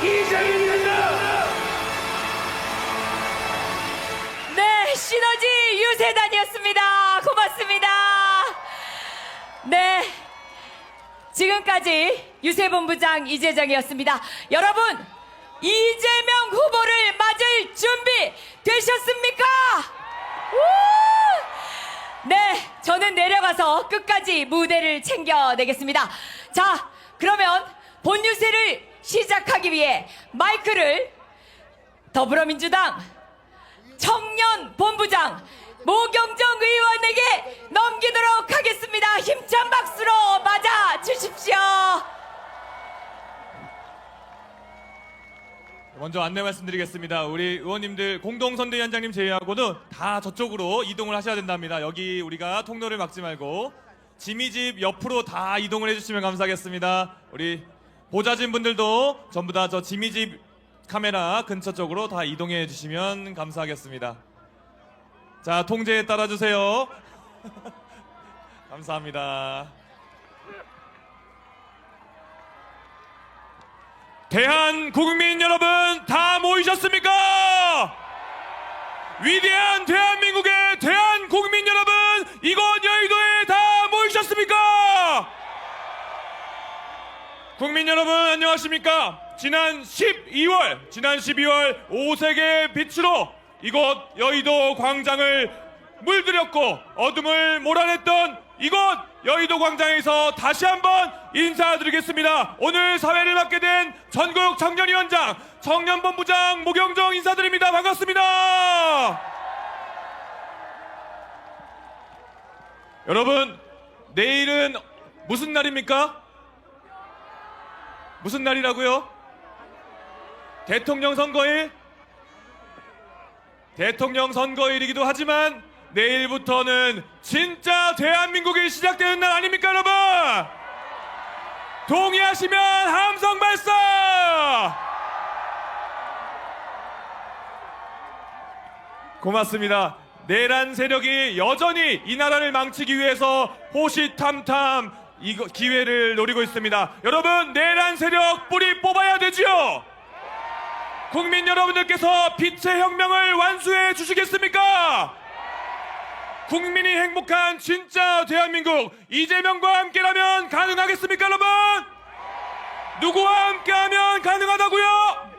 이재명입니다. 네, 시너지 유세단이었습니다. 고맙습니다. 네, 지금까지 유세본부장 이재정이었습니다. 여러분, 이재명 후보를 맞을 준비 되셨습니까? 우! 네, 저는 내려가서 끝까지 무대를 챙겨내겠습니다. 자, 그러면 본유세를 시작하기 위해 마이크를 더불어민주당 청년 본부장 모경정 의원에게 넘기도록 하겠습니다. 힘찬 박수로 맞아 주십시오. 먼저 안내 말씀드리겠습니다. 우리 의원님들 공동선대위원장님 제외하고는 다 저쪽으로 이동을 하셔야 된답니다. 여기 우리가 통로를 막지 말고 지미집 옆으로 다 이동을 해주시면 감사하겠습니다. 우리 보좌진 분들도 전부 다 저 지미집 카메라 근처 쪽으로 다 이동해 주시면 감사하겠습니다. 자, 통제에 따라주세요. 감사합니다. 대한국민 여러분 다 모이셨습니까? 위대한 대한민국의 대한국민 여러분, 이곳 여의도에 다 모이셨습니까? 국민 여러분 안녕하십니까? 지난 12월 5색의 빛으로 이곳 여의도 광장을 물들였고 어둠을 몰아냈던 이곳 여의도 광장에서 다시 한번 인사드리겠습니다. 오늘 사회를 맡게 된 전국 청년위원장 청년본부장 모경정 인사드립니다. 반갑습니다. 여러분, 내일은 무슨 날입니까? 무슨 날이라고요? 대통령 선거일? 대통령 선거일이기도 하지만 내일부터는 진짜 대한민국이 시작되는 날 아닙니까, 여러분? 동의하시면 함성 발사! 고맙습니다. 내란 세력이 여전히 이 나라를 망치기 위해서 호시탐탐 기회를 노리고 있습니다. 여러분, 내란 세력 뿌리 뽑아야 되지요? 국민 여러분들께서 빛의 혁명을 완수해 주시겠습니까? 국민이 행복한 진짜 대한민국, 이재명과 함께라면 가능하겠습니까, 여러분? 누구와 함께하면 가능하다고요?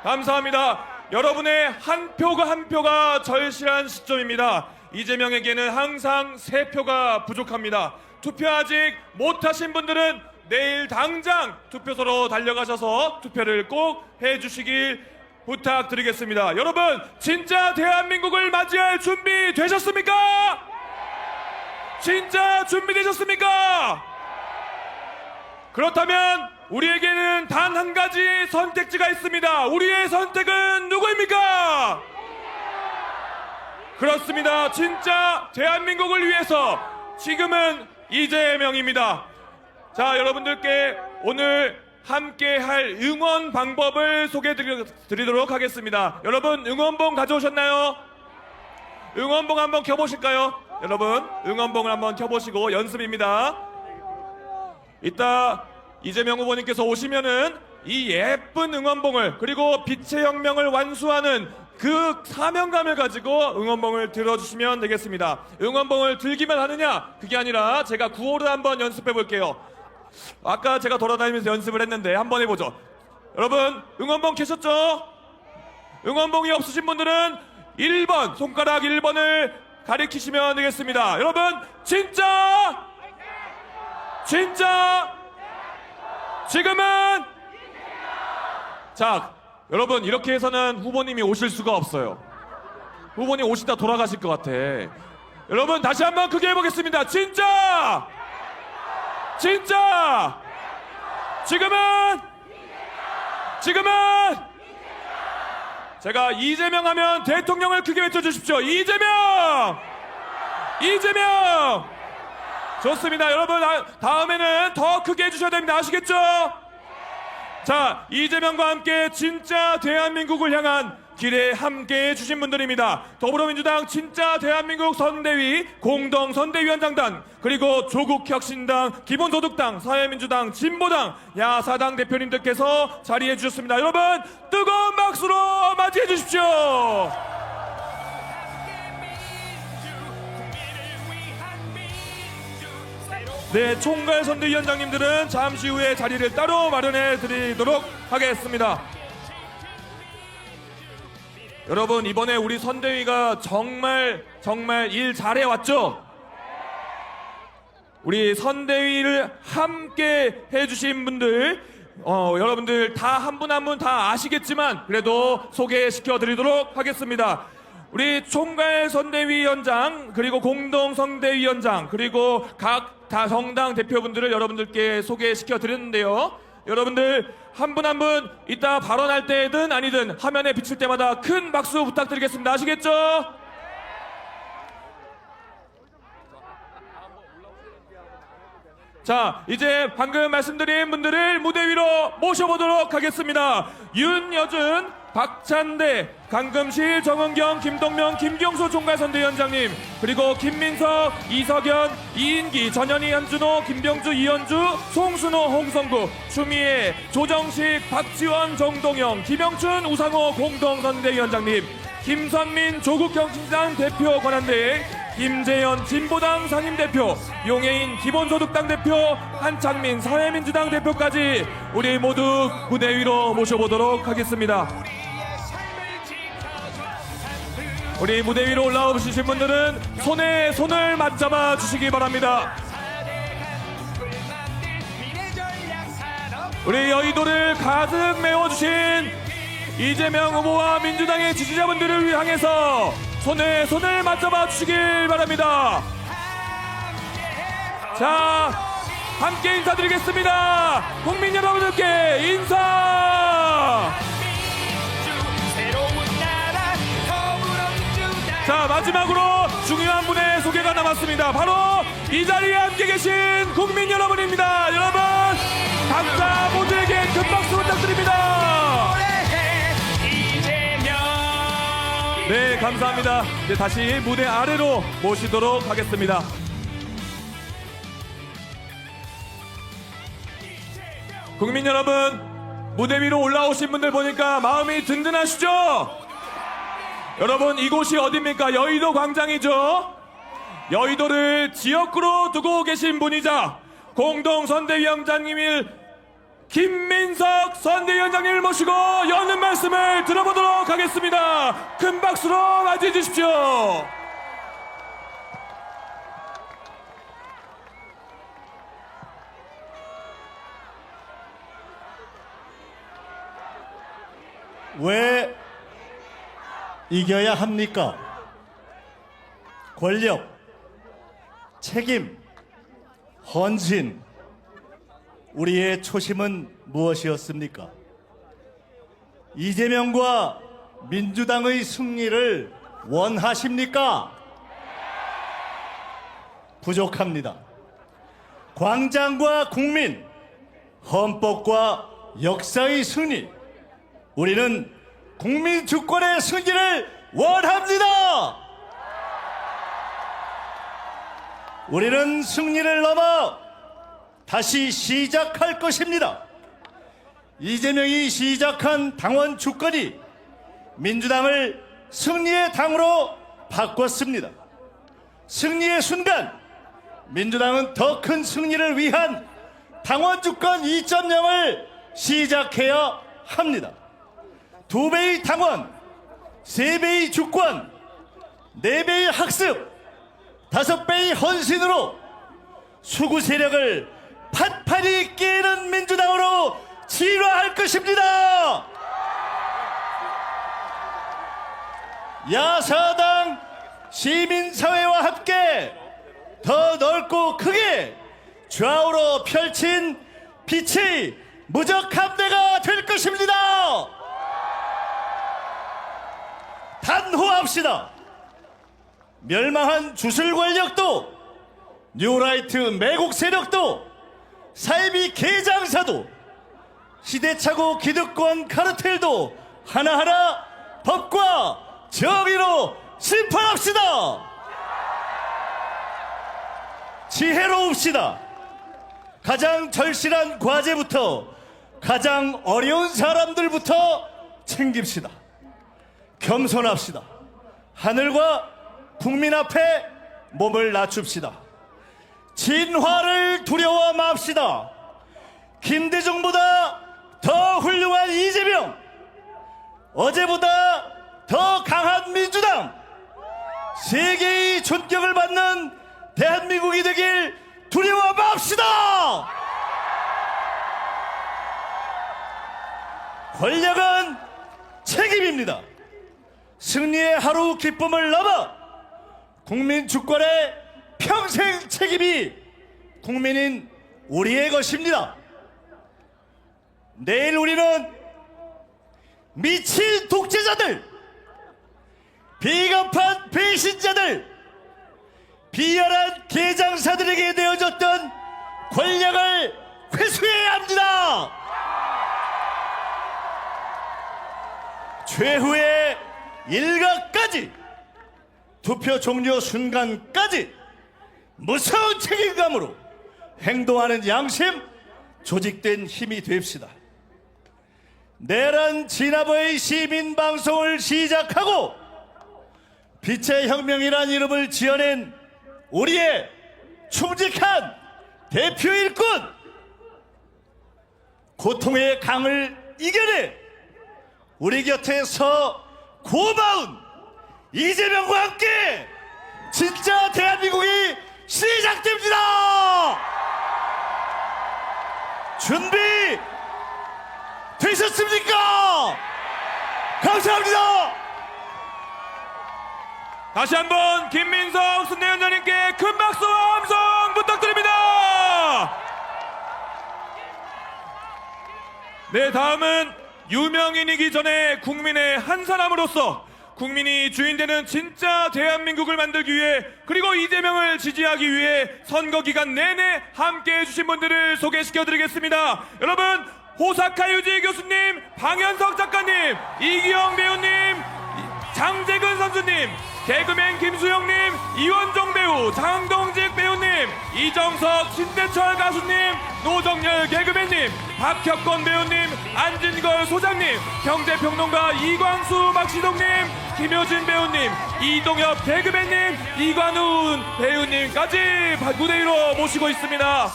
감사합니다. 여러분의 한 표가 한 표가 절실한 시점입니다. 이재명에게는 항상 3표가 부족합니다. 투표 아직 못하신 분들은 내일 당장 투표소로 달려가셔서 투표를 꼭 해주시길 부탁드리겠습니다. 여러분, 진짜 대한민국을 맞이할 준비 되셨습니까? 진짜 준비되셨습니까? 그렇다면 우리에게는 단 한 가지 선택지가 있습니다. 우리의 선택은 누구입니까? 그렇습니다. 진짜 대한민국을 위해서 지금은 이재명입니다. 자, 여러분들께 오늘 함께 할 응원 방법을 소개해 드리도록 하겠습니다. 여러분, 응원봉 가져오셨나요? 응원봉 한번 켜보실까요? 여러분, 응원봉을 한번 켜보시고 연습입니다. 이따 이재명 후보님께서 오시면은 이 예쁜 응원봉을, 그리고 빛의 혁명을 완수하는 그 사명감을 가지고 응원봉을 들어주시면 되겠습니다. 응원봉을 들기만 하느냐? 그게 아니라 제가 구호를 한번 연습해 볼게요. 아까 제가 돌아다니면서 연습을 했는데 한번 해보죠. 여러분, 응원봉 켜셨죠? 응원봉이 없으신 분들은 1번, 손가락 1번을 가리키시면 되겠습니다. 여러분, 진짜 지금은, 자, 여러분, 이렇게 해서는 후보님이 오실 수가 없어요. 후보님 오시다 돌아가실 것 같아. 여러분, 다시 한번 크게 해보겠습니다. 진짜 지금은 제가 이재명 하면 대통령을 크게 외쳐주십시오. 이재명! 좋습니다. 여러분, 다음에는 더 크게 해주셔야 됩니다. 아시겠죠? 자, 이재명과 함께 진짜 대한민국을 향한 길에 함께해 주신 분들입니다. 더불어민주당 진짜 대한민국 선대위 공동 선대위원장단, 그리고 조국혁신당, 기본소득당, 사회민주당, 진보당, 야사당 대표님들께서 자리해 주셨습니다. 여러분 뜨거운 박수로 맞이해 주십시오. 네, 총괄 선대위원장님들은 잠시 후에 자리를 따로 마련해 드리도록 하겠습니다. 여러분, 이번에 우리 선대위가 정말 일 잘해 왔죠? 우리 선대위를 함께 해주신 분들, 여러분들 다 한 분 한 분 다 아시겠지만 그래도 소개시켜 드리도록 하겠습니다. 우리 총괄 선대위원장, 그리고 공동 선대위원장, 그리고 각 다 정당 대표분들을 여러분들께 소개시켜 드렸는데요. 여러분들 한 분 한 분 이따 발언할 때든 아니든 화면에 비칠 때마다 큰 박수 부탁드리겠습니다. 아시겠죠? 자, 이제 방금 말씀드린 분들을 무대 위로 모셔보도록 하겠습니다. 윤여준, 박찬대, 강금실, 정은경, 김동명, 김경수 총괄선대위원장님, 그리고 김민석, 이석연, 이인기, 전현희, 한준호, 김병주, 이현주, 송순호, 홍성구, 추미애, 조정식, 박지원, 정동영, 김영춘, 우상호 공동선대위원장님, 김선민, 조국혁신당 대표 권한대행, 김재현 진보당 상임대표, 용해인 기본소득당 대표, 한창민 사회민주당 대표까지 우리 모두 무대 위로 모셔보도록 하겠습니다. 우리 무대 위로 올라오시신 분들은 손에 손을 맞잡아 주시기 바랍니다. 우리 여의도를 가득 메워주신 이재명 후보와 민주당의 지지자분들을 향해서 손에 손을 맞잡아 주시길 바랍니다. 자, 함께 인사드리겠습니다. 국민 여러분들께 인사. 자, 마지막으로 중요한 분의 소개가 남았습니다. 바로 이 자리에 함께 계신 국민 여러분입니다. 여러분, 각자 모두에게 큰 박수 부탁드립니다. 네, 감사합니다. 이제 다시 무대 아래로 모시도록 하겠습니다. 국민 여러분, 무대 위로 올라오신 분들 보니까 마음이 든든하시죠? 여러분, 이곳이 어디입니까? 여의도 광장이죠? 여의도를 지역구로 두고 계신 분이자 공동선대위원장님일 김민석 선대위원장님을 모시고 여는 말씀을 들어보도록 하겠습니다. 큰 박수로 맞이해 주십시오. 왜 이겨야 합니까? 권력, 책임, 헌신. 우리의 초심은 무엇이었습니까? 이재명과 민주당의 승리를 원하십니까? 부족합니다. 광장과 국민, 헌법과 역사의 승리. 우리는 국민 주권의 승리를 원합니다. 우리는 승리를 넘어 다시 시작할 것입니다. 이재명이 시작한 당원 주권이 민주당을 승리의 당으로 바꿨습니다. 승리의 순간 민주당은 더 큰 승리를 위한 당원 주권 2.0을 시작해야 합니다. 2배의 당원, 3배의 주권, 4배의 학습, 5배의 헌신으로 수구 세력을 팥팥이 깨는 민주당으로 진화할 것입니다. 야사당 시민사회와 함께 더 넓고 크게 좌우로 펼친 빛이 무적한 대가 될 것입니다. 단호합시다. 멸망한 주술 권력도, 뉴라이트 매국 세력도, 사이비 개장사도, 시대착오 기득권 카르텔도 하나하나 법과 정의로 심판합시다. 지혜로웁시다. 가장 절실한 과제부터 가장 어려운 사람들부터 챙깁시다. 겸손합시다. 하늘과 국민 앞에 몸을 낮춥시다. 진화를 두려워 맙시다. 김대중보다 더 훌륭한 이재명, 어제보다 더 강한 민주당, 세계의 존경을 받는 대한민국이 되길 두려워 맙시다. 권력은 책임입니다. 승리의 하루 기쁨을 넘어 국민 주권의 평생 책임이 국민인 우리의 것입니다. 내일 우리는 미친 독재자들, 비겁한 배신자들, 비열한 개장사들에게 내어줬던 권력을 회수해야 합니다. 최후의 일각까지, 투표 종료 순간까지 무서운 책임감으로 행동하는 양심, 조직된 힘이 됩시다. 내란 진압의 시민방송을 시작하고 빛의 혁명이란 이름을 지어낸 우리의 충직한 대표 일꾼, 고통의 강을 이겨내 우리 곁에서 고마운 이재명과 함께 진짜 대한민국이 시작됩니다. 준비 되셨습니까? 감사합니다. 다시 한번 김민석 순례위원장님께 큰 박수와 함성 부탁드립니다. 네, 다음은 유명인이기 전에 국민의 한 사람으로서 국민이 주인되는 진짜 대한민국을 만들기 위해, 그리고 이재명을 지지하기 위해 선거 기간 내내 함께 해주신 분들을 소개시켜드리겠습니다. 여러분, 호사카 유지 교수님, 방현석 작가님, 이기영 배우님, 장재근 선수님, 개그맨 김수영님, 이원종 배우, 장동직 배우님, 이정석, 신대철 가수님, 노정열 개그맨님, 박혁건 배우님, 안진걸 소장님, 경제평론가 이광수 박시동님, 김효진 배우님, 이동엽 개그맨님, 이관훈 배우님까지 무대 위로 모시고 있습니다.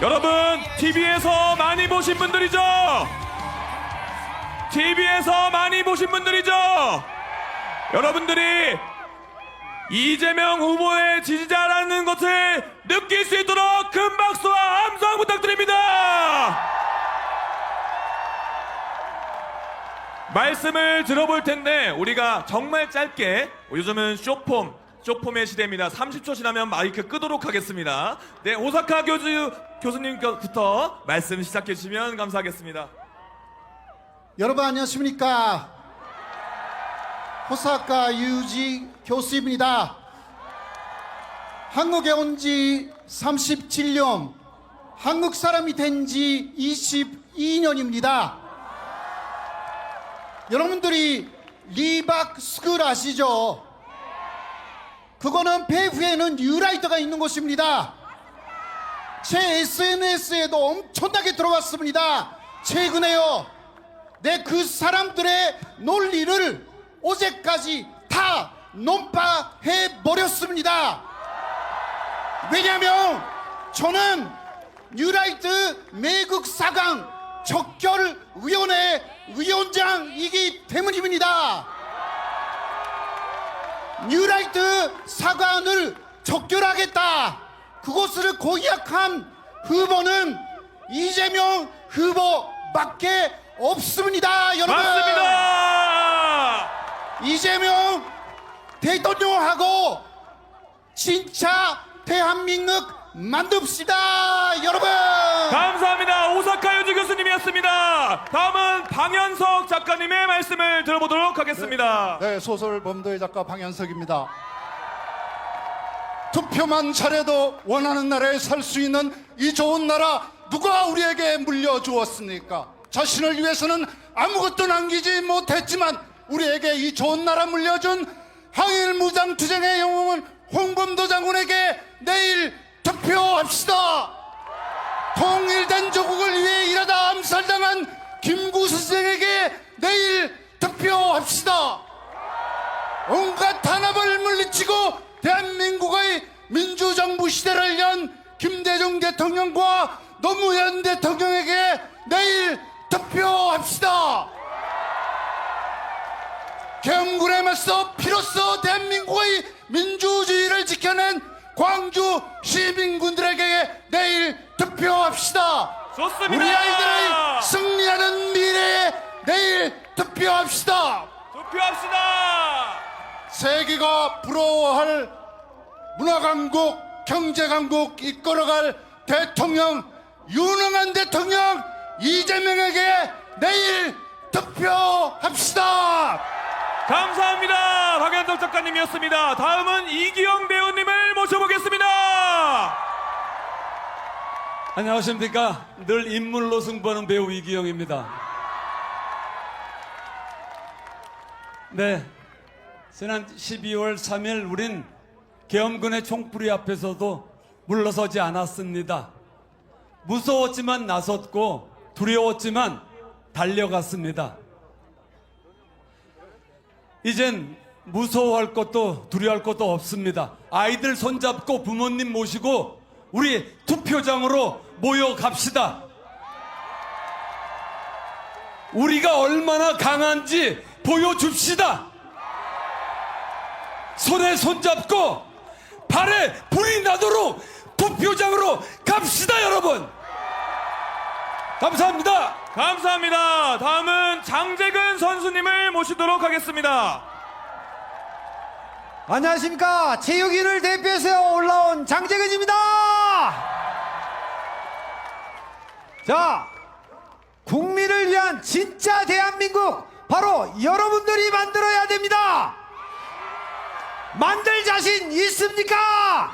여러분, TV에서 많이 보신 분들이죠? TV에서 많이 보신 분들이죠? 여러분들이 이재명 후보의 지지자라는 것을 느낄 수 있도록 큰 박수와 함성 부탁드립니다. 말씀을 들어볼 텐데 우리가 정말 짧게, 요즘은 쇼폼의 시대입니다. 30초 지나면 마이크 끄도록 하겠습니다. 네, 오사카 교수님부터 말씀 시작해 주시면 감사하겠습니다. 여러분 안녕하십니까? 호사카 유지 교수입니다. 한국에 온 지 37년, 한국 사람이 된 지 22년입니다. 여러분들이 리박 스쿨 아시죠? 그거는 배후에는 뉴라이터가 있는 곳입니다. 제 SNS에도 엄청나게 들어왔습니다. 최근에요. 그 사람들의 논리를 어제까지 다 논파해버렸습니다. 왜냐하면 저는 뉴라이트 매국 사강 적결위원회 위원장이기 때문입니다. 뉴라이트 사관을 적결하겠다, 그것을 공약한 후보는 이재명 후보밖에 없습니다. 여러분, 맞습니다. 이재명 대통령하고 진짜 대한민국 만듭시다. 여러분, 감사합니다. 오사카 유지 교수님이었습니다. 다음은 방현석 작가님의 말씀을 들어보도록 하겠습니다. 네, 소설 범도의 작가 방현석입니다. 투표만 잘해도 원하는 나라에 살 수 있는 이 좋은 나라 누가 우리에게 물려주었습니까? 자신을 위해서는 아무것도 남기지 못했지만 우리에게 이 좋은 나라 물려준 항일 무장투쟁의 영웅은 홍범도 장군에게 내일 투표합시다. 통일된 조국을 위해 일하다 암살당한 김구수 선생에게 내일 투표합시다. 온갖 탄압을 물리치고 대한민국의 민주정부 시대를 연 김대중 대통령과 노무현 대통령에게 내일 투표합시다. 계엄군에 맞서 피로써 대한민국의 민주주의를 지켜낸 광주 시민군들에게 내일 투표합시다. 좋습니다. 우리 아이들의 승리하는 미래에 내일 투표합시다. 투표합시다. 세계가 부러워할 문화강국, 경제강국 이끌어갈 대통령, 유능한 대통령 이재명에게 내일 투표합시다. 감사합니다. 박연덕 작가님이었습니다. 다음은 이기영 배우님을 모셔보겠습니다. 안녕하십니까. 늘 인물로 승부하는 배우 이기영입니다. 네, 지난 12월 3일 우린 계엄군의 총부리 앞에서도 물러서지 않았습니다. 무서웠지만 나섰고 두려웠지만 달려갔습니다. 이젠 무서워할 것도 두려워할 것도 없습니다. 아이들 손잡고 부모님 모시고 우리 투표장으로 모여갑시다. 우리가 얼마나 강한지 보여줍시다. 손에 손잡고 발에 불이 나도록 투표장으로 갑시다, 여러분. 감사합니다. 감사합니다. 다음은 장재근 선수님을 모시도록 하겠습니다. 안녕하십니까. 체육인을 대표해서 올라온 장재근입니다. 자, 국민을 위한 진짜 대한민국 바로 여러분들이 만들어야 됩니다. 만들 자신 있습니까?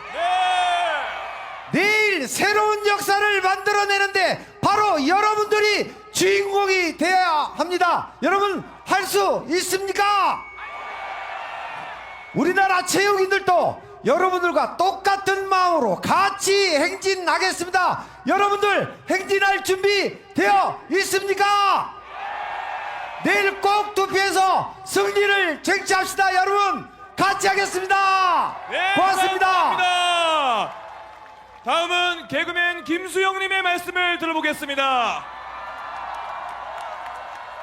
내일 새로운 역사를 만들어내는데 바로 여러분들이 주인공이 되어야 합니다. 여러분 할 수 있습니까? 우리나라 체육인들도 여러분들과 똑같은 마음으로 같이 행진하겠습니다. 여러분들 행진할 준비 되어 있습니까? 내일 꼭 투표해서 승리를 쟁취합시다. 여러분 같이 하겠습니다. 네, 고맙습니다. 감사합니다. 다음은 개그맨 김수영님의 말씀을 들어보겠습니다.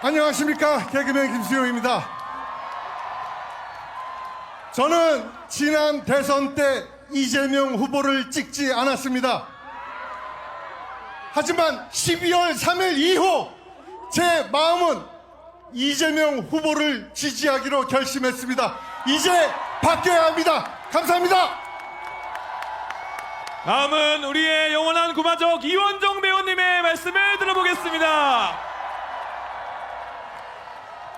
안녕하십니까. 개그맨 김수용입니다. 저는 지난 대선 때 이재명 후보를 찍지 않았습니다. 하지만 12월 3일 이후 제 마음은 이재명 후보를 지지하기로 결심했습니다. 이제 바뀌어야 합니다. 감사합니다. 다음은 우리의 영원한 구마적 이원정 배우님의 말씀을 들어보겠습니다.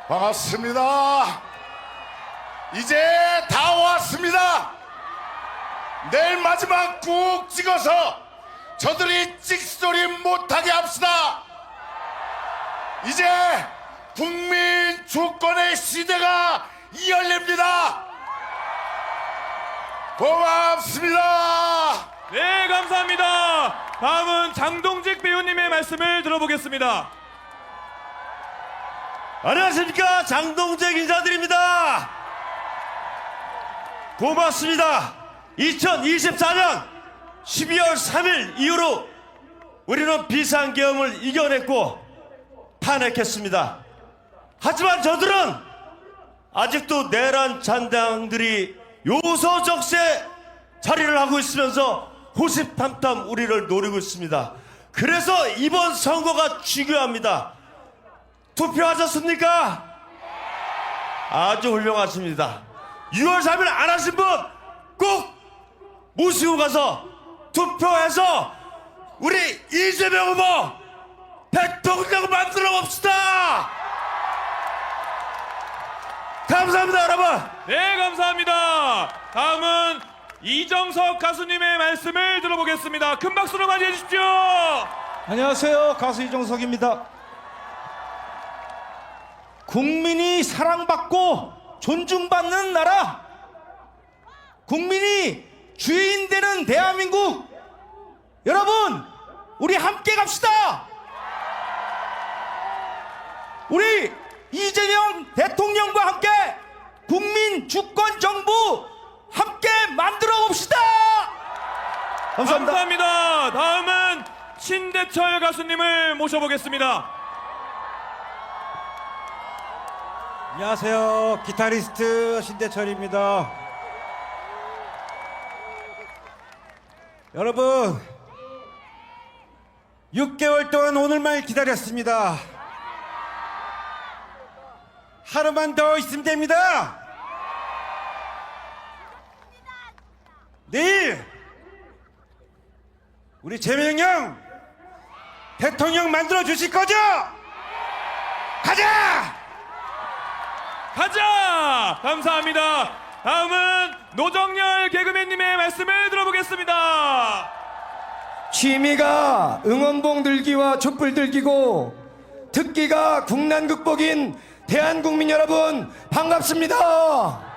반갑습니다. 이제 다 왔습니다. 내일 마지막 꾹 찍어서 저들이 찍소리 못하게 합시다. 이제 국민 주권의 시대가 열립니다. 고맙습니다. 네, 감사합니다. 다음은 장동직 배우님의 말씀을 들어보겠습니다. 안녕하십니까. 장동재 인사드립니다. 고맙습니다. 2024년 12월 3일 이후로 우리는 비상계엄을 이겨냈고 탄핵했습니다. 하지만 저들은 아직도 내란 잔당들이 요소적세 자리를 하고 있으면서 호시탐탐 우리를 노리고 있습니다. 그래서 이번 선거가 중요합니다. 투표하셨습니까? 아주 훌륭하십니다. 6월 3일 안 하신 분 꼭 모시고 가서 투표해서 우리 이재명 후보 대통령 만들어 봅시다. 감사합니다, 여러분. 네, 감사합니다. 다음은 이정석 가수님의 말씀을 들어보겠습니다. 큰 박수로 맞이해 주십시오. 안녕하세요. 가수 이종석입니다. 국민이 사랑받고 존중받는 나라, 국민이 주인 되는 대한민국, 여러분 우리 함께 갑시다. 우리 이재명 대통령과 함께 국민 주권 정부 함께 만들어 봅시다. 감사합니다. 감사합니다. 다음은 신대철 가수님을 모셔보겠습니다. 안녕하세요. 기타리스트 신대철입니다. 여러분 6개월 동안 오늘만 기다렸습니다. 하루만 더 있으면 됩니다. 내일 우리 재명 형 대통령 만들어 주실 거죠? 가자! 가자! 감사합니다. 다음은 노정열 개그맨님의 말씀을 들어보겠습니다. 취미가 응원봉 들기와 촛불 들기고 특기가 국난 극복인 대한국민 여러분 반갑습니다.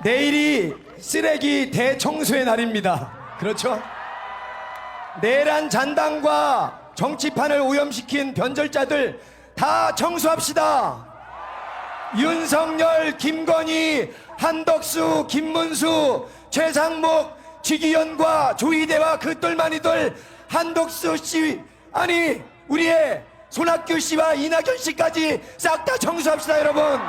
내일이 쓰레기 대청소의 날입니다. 그렇죠? 내란 잔당과 정치판을 오염시킨 변절자들 다 청소합시다. 윤석열, 김건희, 한덕수, 김문수, 최상목, 지기현과 조희대와 그 똘마니들, 한덕수 씨, 아니 우리의 손학규 씨와 이낙연 씨까지 싹 다 청소합시다. 여러분,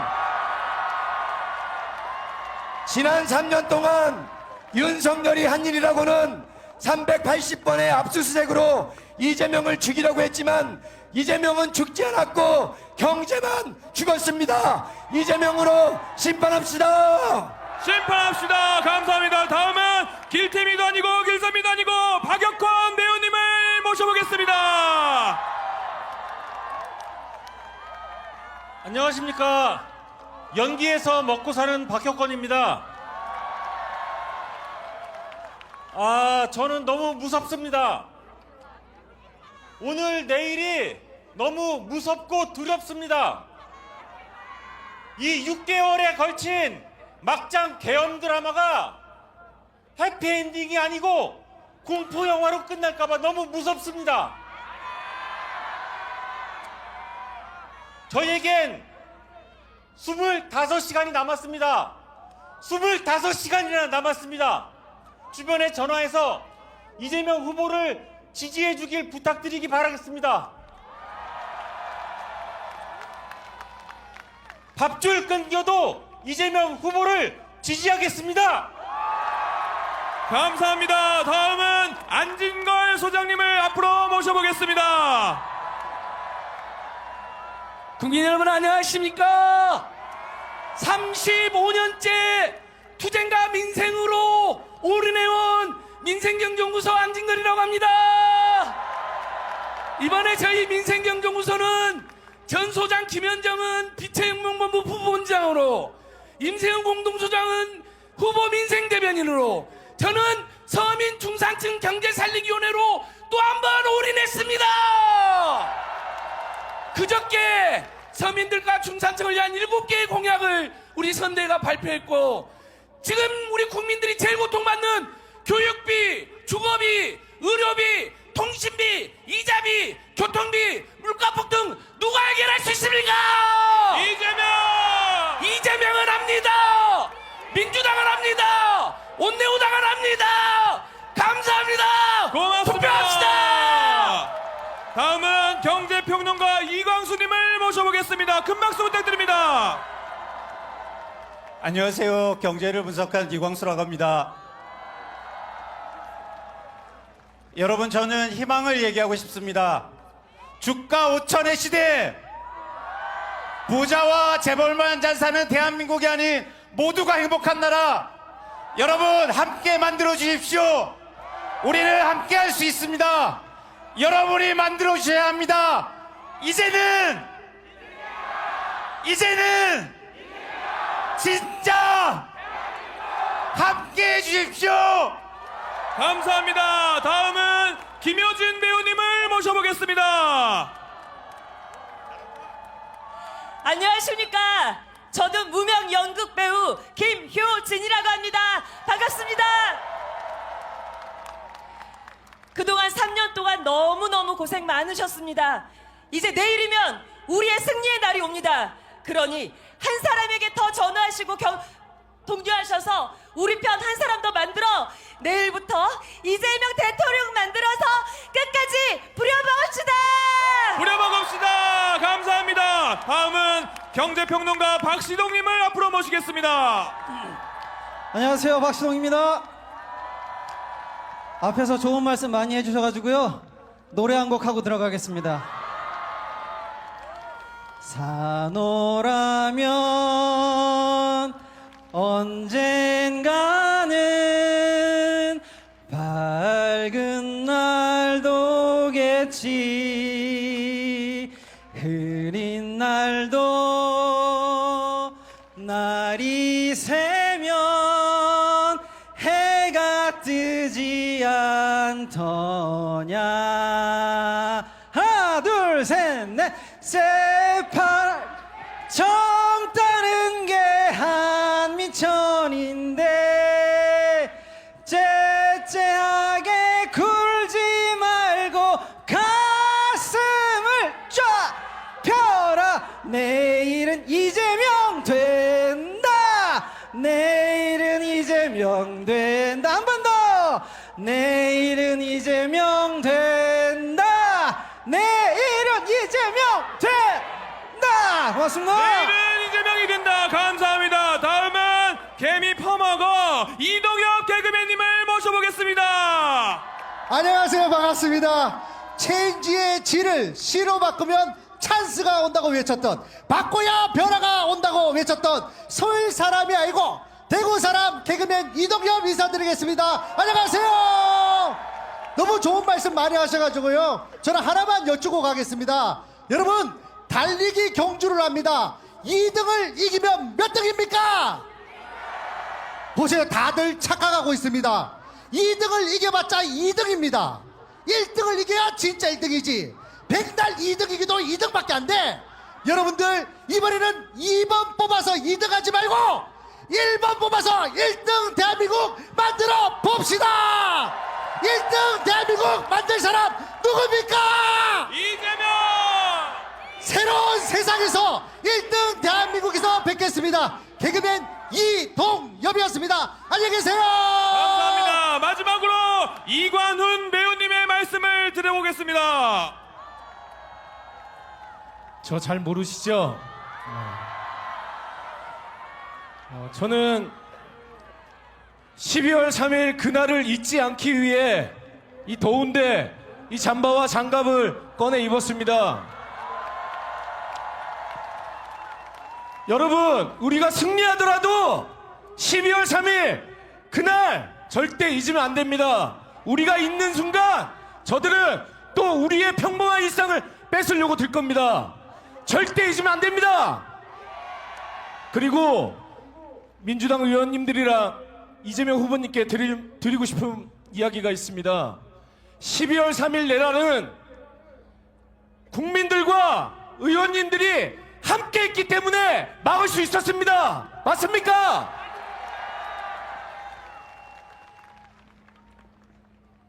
지난 3년 동안 윤석열이 한 일이라고는 380번의 압수수색으로 이재명을 죽이려고 했지만 이재명은 죽지 않았고 경제만 죽었습니다. 이재명으로 심판합시다. 심판합시다. 감사합니다. 다음은 길태미도 아니고 길선미도 아니고 박혁헌 배우님을 모셔보겠습니다. 안녕하십니까. 연기에서 먹고 사는 박혁헌입니다. 저는 너무 무섭습니다. 오늘 내일이 너무 무섭고 두렵습니다. 이 6개월에 걸친 막장 계엄 드라마가 해피엔딩이 아니고 공포 영화로 끝날까봐 너무 무섭습니다. 저희에겐 25시간이 남았습니다. 25시간이나 남았습니다. 주변에 전화해서 이재명 후보를 지지해 주길 부탁드리기 바라겠습니다. 밥줄 끊겨도 이재명 후보를 지지하겠습니다. 감사합니다. 다음은 안진걸 소장님을 앞으로 모셔보겠습니다. 국민 여러분 안녕하십니까? 35년째 투쟁과 민생으로 오른해온 민생경정구소 안진걸이라고 합니다. 이번에 저희 민생경정구소는 전 소장 김현정은 빛의혁명본부 후보본장으로, 임세훈 공동소장은 후보 민생대변인으로, 저는 서민 중산층 경제살리기위원회로 또 한 번 올인했습니다. 그저께 서민들과 중산층을 위한 7개의 공약을 우리 선대가 발표했고, 지금 우리 국민들이 제일 고통받는 교육비, 주거비, 의료비, 통신비, 이자비, 교통비, 물가폭 등 누가 해결할 수 있습니까? 이재명은 합니다. 민주당은 합니다. 온내우당은 합니다. 감사합니다. 고맙습니다. 투표합시다. 다음은 경제평론가 이광수님을 모셔보겠습니다. 큰 박수 부탁드립니다. 안녕하세요. 경제를 분석한 이광수라고 합니다. 여러분, 저는 희망을 얘기하고 싶습니다. 주가 5천의 시대, 부자와 재벌만 잘 사는 대한민국이 아닌 모두가 행복한 나라, 여러분 함께 만들어 주십시오. 우리는 함께 할 수 있습니다. 여러분이 만들어 주셔야 합니다. 이제는 진짜 함께 해주십시오. 감사합니다. 다음은 김효진 배우님을 모셔보겠습니다. 안녕하십니까. 저는 무명 연극 배우 김효진이라고 합니다. 반갑습니다. 그동안 3년 동안 너무너무 고생 많으셨습니다. 이제 내일이면 우리의 승리의 날이 옵니다. 그러니 한 사람에게 더 전화하시고 독려하셔서 우리 편 한 사람 더 만들어 내일부터 이재명 대통령 만들어서 끝까지 부려먹읍시다. 부려먹읍시다. 감사합니다. 다음은 경제평론가 박시동님을 앞으로 모시겠습니다. 안녕하세요, 박시동입니다. 앞에서 좋은 말씀 많이 해주셔가지고요, 노래 한 곡 하고 들어가겠습니다. 산호라면 언젠가는 밝은 날도 오겠지. 흐린 날도 날이 새면 해가 뜨지 않더냐. 하나 둘 셋 넷. 새파란 젊다는 게 한미천인데 째째하게 굴지 말고 가슴을 쫙 펴라. 내일은 이재명 된다. 내일은 이재명 된다. 한 번 더. 내일은 이재명 된다. 내일은 이재명 된다. 고맙습니다. 내일은 이재명이 된다. 감사합니다. 다음은 개미 퍼먹어 이동혁 개그맨님을 모셔보겠습니다. 안녕하세요. 반갑습니다. 체인지의 질을 C로 바꾸면 찬스가 온다고 외쳤던, 바꿔야 변화가 온다고 외쳤던 서울 사람이 아니고 대구 사람 개그맨 이동엽 인사드리겠습니다. 안녕하세요. 너무 좋은 말씀 많이 하셔가지고요, 저는 하나만 여쭈고 가겠습니다. 여러분, 달리기 경주를 합니다. 2등을 이기면 몇 등입니까? 보세요, 다들 착각하고 있습니다. 2등을 이겨봤자 2등입니다. 1등을 이겨야 진짜 1등이지. 백날 2등이기도 2등밖에 안 돼. 여러분들, 이번에는 2번 뽑아서 2등 하지 말고 1번 뽑아서 1등 대한민국 만들어 봅시다. 1등 대한민국 만들 사람 누굽니까? 이재명! 새로운 세상에서 1등 대한민국에서 뵙겠습니다. 개그맨 이동엽이었습니다. 안녕히 계세요. 감사합니다. 마지막으로 이관훈 배우님의 말씀을 드려보겠습니다. 저 잘 모르시죠? 저는 12월 3일 그날을 잊지 않기 위해 이 더운데 이 잠바와 장갑을 꺼내 입었습니다. 여러분, 우리가 승리하더라도 12월 3일 그날 절대 잊으면 안 됩니다. 우리가 있는 순간 저들은 또 우리의 평범한 일상을 뺏으려고 들 겁니다. 절대 잊으면 안 됩니다. 그리고 민주당 의원님들이랑 이재명 후보님께 드리고 싶은 이야기가 있습니다. 12월 3일 내라는 국민들과 의원님들이 함께 했기 때문에 막을 수 있었습니다. 맞습니까?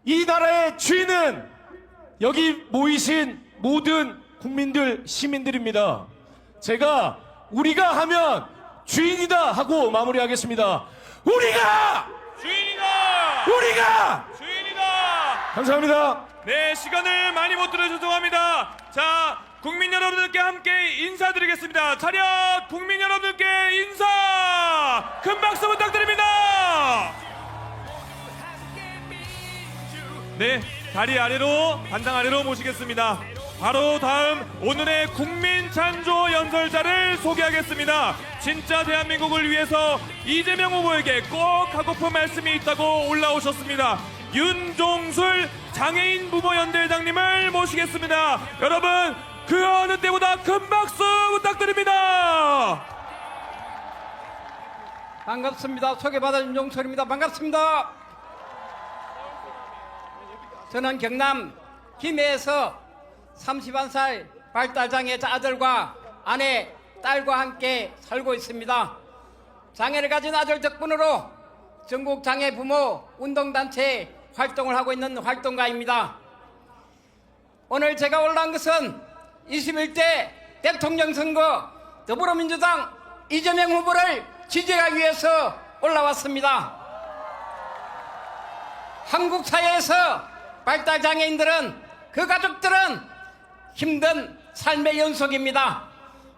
이 나라의 주인은 여기 모이신 모든 국민들, 시민들입니다. 제가 우리가 하면 주인이다 하고 마무리하겠습니다. 우리가! 주인이다! 우리가! 주인이다! 감사합니다. 네, 시간을 많이 못 들어 죄송합니다. 자, 국민 여러분들께 함께 인사드리겠습니다. 차렷! 국민 여러분들께 인사! 큰 박수 부탁드립니다. 네, 다리 아래로, 반장 아래로 모시겠습니다. 바로 다음 오늘의 국민 찬조 연설자를 소개하겠습니다. 진짜 대한민국을 위해서 이재명 후보에게 꼭 하고픈 말씀이 있다고 올라오셨습니다. 윤종술 장애인 부모연대회장님을 모시겠습니다. 여러분, 그 어느 때보다 큰 박수 부탁드립니다. 반갑습니다. 소개받은 윤종철입니다. 반갑습니다. 저는 경남 김해에서 31살 발달장애 아들과 아내, 딸과 함께 살고 있습니다. 장애를 가진 아들 덕분으로 전국 장애 부모 운동단체 활동을 하고 있는 활동가입니다. 오늘 제가 올라온 것은 21대 대통령 선거 더불어민주당 이재명 후보를 지지하기 위해서 올라왔습니다. 한국 사회에서 발달장애인들은 그 가족들은 힘든 삶의 연속입니다.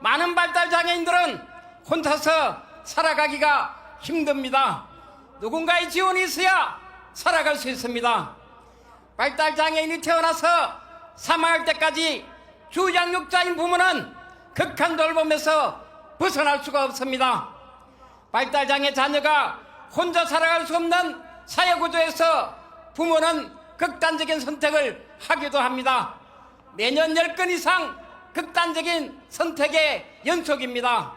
많은 발달장애인들은 혼자서 살아가기가 힘듭니다. 누군가의 지원이 있어야 살아갈 수 있습니다. 발달장애인이 태어나서 사망할 때까지 주양육자인 부모는 극한 돌봄에서 벗어날 수가 없습니다. 발달장애 자녀가 혼자 살아갈 수 없는 사회구조에서 부모는 극단적인 선택을 하기도 합니다. 매년 10건 이상 극단적인 선택의 연속입니다.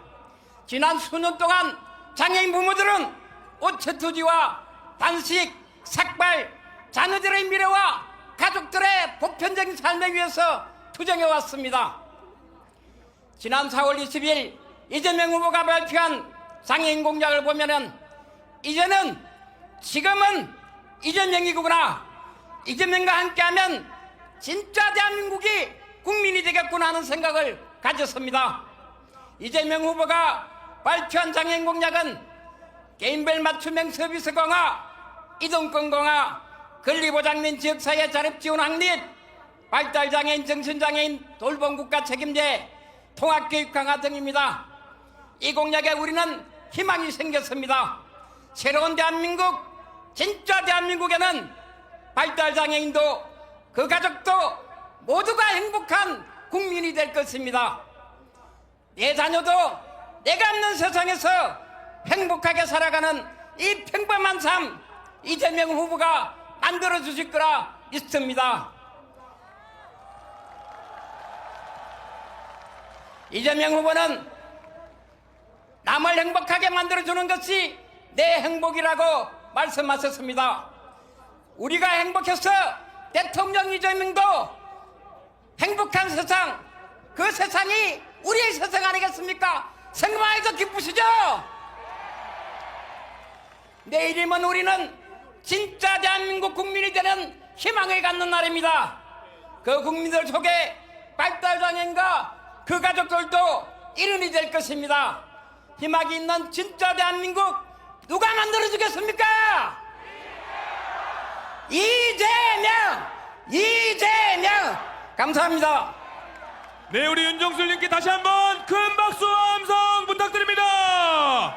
지난 수년 동안 장애인 부모들은 오체투지와 단식, 삭발, 자녀들의 미래와 가족들의 보편적인 삶을 위해서 투쟁해왔습니다. 지난 4월 20일 이재명 후보가 발표한 장애인 공약을 보면은 지금은 이재명이구나, 이재명과 함께하면 진짜 대한민국이 국민이 되겠구나 하는 생각을 가졌습니다. 이재명 후보가 발표한 장애인 공약은 개인별 맞춤형 서비스 강화, 이동권 강화, 권리보장된 지역사회 자립지원 확립, 발달장애인, 정신장애인 돌봄 국가 책임제, 통합교육 강화 등입니다. 이 공약에 우리는 희망이 생겼습니다. 새로운 대한민국, 진짜 대한민국에는 발달장애인도 그 가족도 모두가 행복한 국민이 될 것입니다. 내 자녀도 내가 없는 세상에서 행복하게 살아가는 이 평범한 삶, 이재명 후보가 만들어 주실 거라 믿습니다. 이재명 후보는 남을 행복하게 만들어주는 것이 내 행복이라고 말씀하셨습니다. 우리가 행복해서 대통령 이재명도 행복한 세상, 그 세상이 우리의 세상 아니겠습니까? 생각만 해도 기쁘시죠? 내일이면 우리는 진짜 대한민국 국민이 되는 희망을 갖는 날입니다. 그 국민들 속에 발달장애인과 그 가족들도 일원이 될 것입니다. 희망이 있는 진짜 대한민국 누가 만들어주겠습니까? 이재명! 감사합니다. 네, 우리 윤종술님께 다시 한번 큰 박수와 함성 부탁드립니다.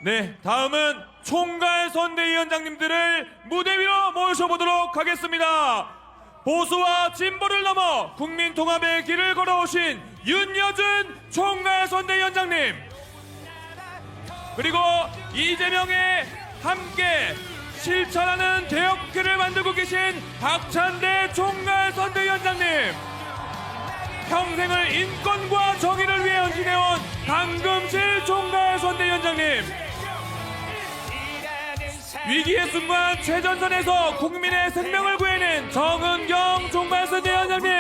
네, 다음은 총괄 선대위원장님들을 무대 위로 모셔보도록 하겠습니다. 보수와 진보를 넘어 국민 통합의 길을 걸어오신 윤여준 총괄 선대위원장님, 그리고 이재명에 함께 실천하는 개혁길을 만들고 계신 박찬대 총괄 선대위원장님, 평생을 인권과 정의를 위해 헌신해온 강금실 총괄 선대위원장님, 위기의 순간 최전선에서 국민의 생명을 구해낸 정은경 총괄 선대위원장님,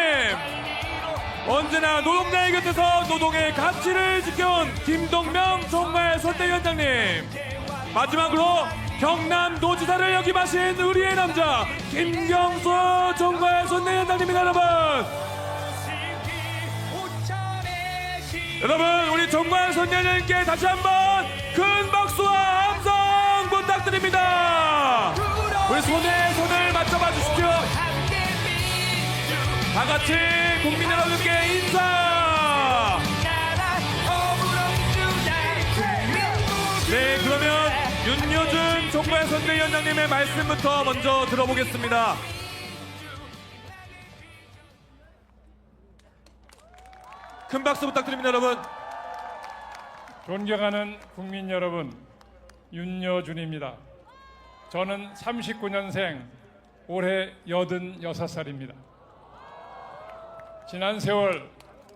언제나 노동자의 곁에서 노동의 가치를 지켜온 김동명 총괄 선대위원장님, 마지막으로 경남도지사를 역임하신 우리의 남자 김경수 총괄 선대위원장님입니다. 여러분, 우리 총괄 선대위원장님께 다시 한번 큰 박수와 함성 부탁드립니다. 우리 손에 손을 맞춰봐 주십시오. 다 같이 국민 여러분께 인사. 네, 그러면 윤여준 총괄 선대위원장님의 말씀부터 먼저 들어보겠습니다. 큰 박수 부탁드립니다, 여러분. 존경하는 국민 여러분, 윤여준입니다. 저는 39년생, 올해 86살입니다. 지난 세월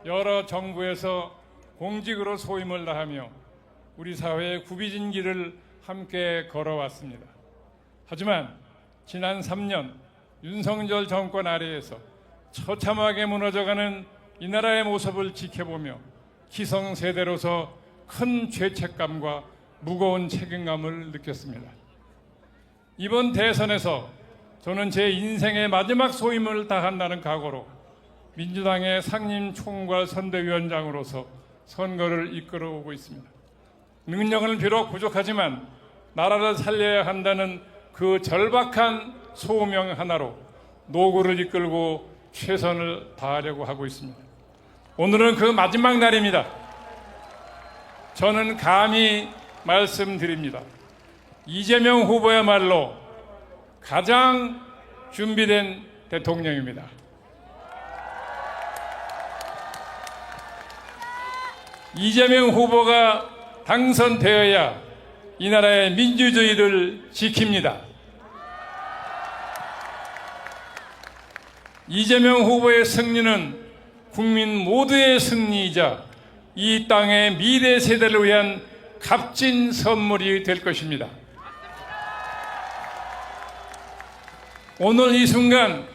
여러 정부에서 공직으로 소임을 다하며 우리 사회의 굽이진 길을 함께 걸어왔습니다. 하지만 지난 3년 윤석열 정권 아래에서 처참하게 무너져가는 이 나라의 모습을 지켜보며 기성세대로서 큰 죄책감과 무거운 책임감을 느꼈습니다. 이번 대선에서 저는 제 인생의 마지막 소임을 다한다는 각오로 민주당의 상임총괄 선대위원장으로서 선거를 이끌어오고 있습니다. 능력은 비록 부족하지만 나라를 살려야 한다는 그 절박한 소명 하나로 노고를 이끌고 최선을 다하려고 하고 있습니다. 오늘은 그 마지막 날입니다. 저는 감히 말씀드립니다. 이재명 후보야말로 가장 준비된 대통령입니다. 이재명 후보가 당선되어야 이 나라의 민주주의를 지킵니다. 이재명 후보의 승리는 국민 모두의 승리이자 이 땅의 미래 세대를 위한 값진 선물이 될 것입니다. 오늘 이 순간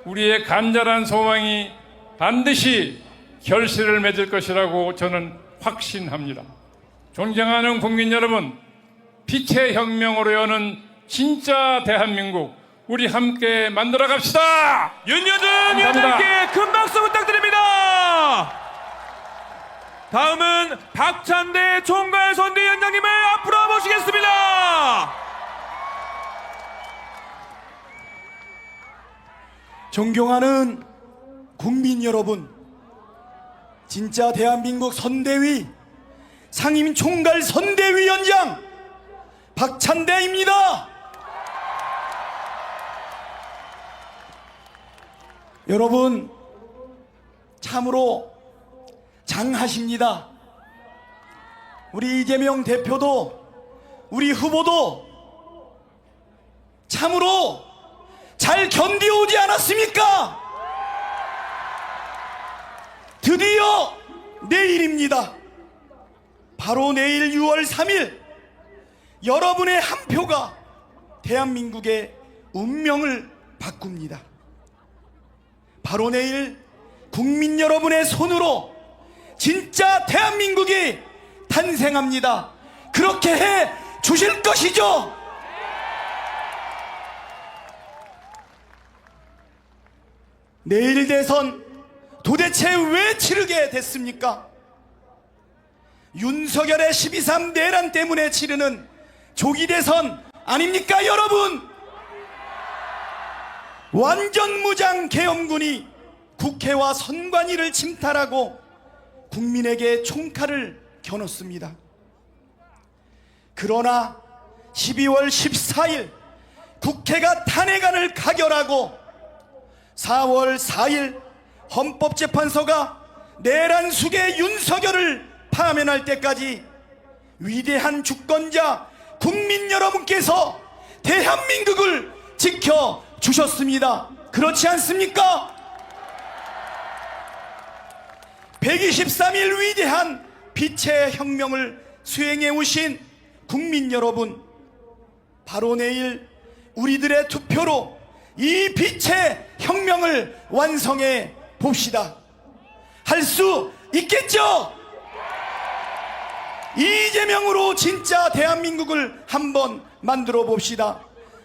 우리의 간절한 소망이 반드시 결실을 맺을 것이라고 저는 확신합니다. 존경하는 국민 여러분, 빛의 혁명으로 여는 진짜 대한민국 우리 함께 만들어 갑시다. 윤여준 위원장님께 큰 박수 부탁드립니다. 다음은 박찬대 총괄 선대위원장님을 앞으로 모시겠습니다. 존경하는 국민 여러분, 진짜 대한민국 선대위 상임총괄 선대위원장 박찬대입니다. 여러분, 참으로 장하십니다. 우리 이재명 대표도 우리 후보도 참으로 잘 견디오지 않았습니까? 드디어 내일입니다. 바로 내일 6월 3일 여러분의 한 표가 대한민국의 운명을 바꿉니다. 바로 내일 국민 여러분의 손으로 진짜 대한민국이 탄생합니다. 그렇게 해 주실 것이죠? 내일 대선 도대체 왜 치르게 됐습니까? 윤석열의 12.3 내란 때문에 치르는 조기 대선 아닙니까, 여러분? 완전 무장 계엄군이 국회와 선관위를 침탈하고 국민에게 총칼을 겨눴습니다. 그러나 12월 14일 국회가 탄핵안을 가결하고 4월 4일 헌법재판소가 내란 숙의 윤석열을 파면할 때까지 위대한 주권자 국민 여러분께서 대한민국을 지켜주셨습니다. 그렇지 않습니까? 123일 위대한 빛의 혁명을 수행해 오신 국민 여러분, 바로 내일 우리들의 투표로 이 빛의 혁명을 완성해 봅시다. 할 수 있겠죠? 이재명으로 진짜 대한민국을 한번 만들어 봅시다.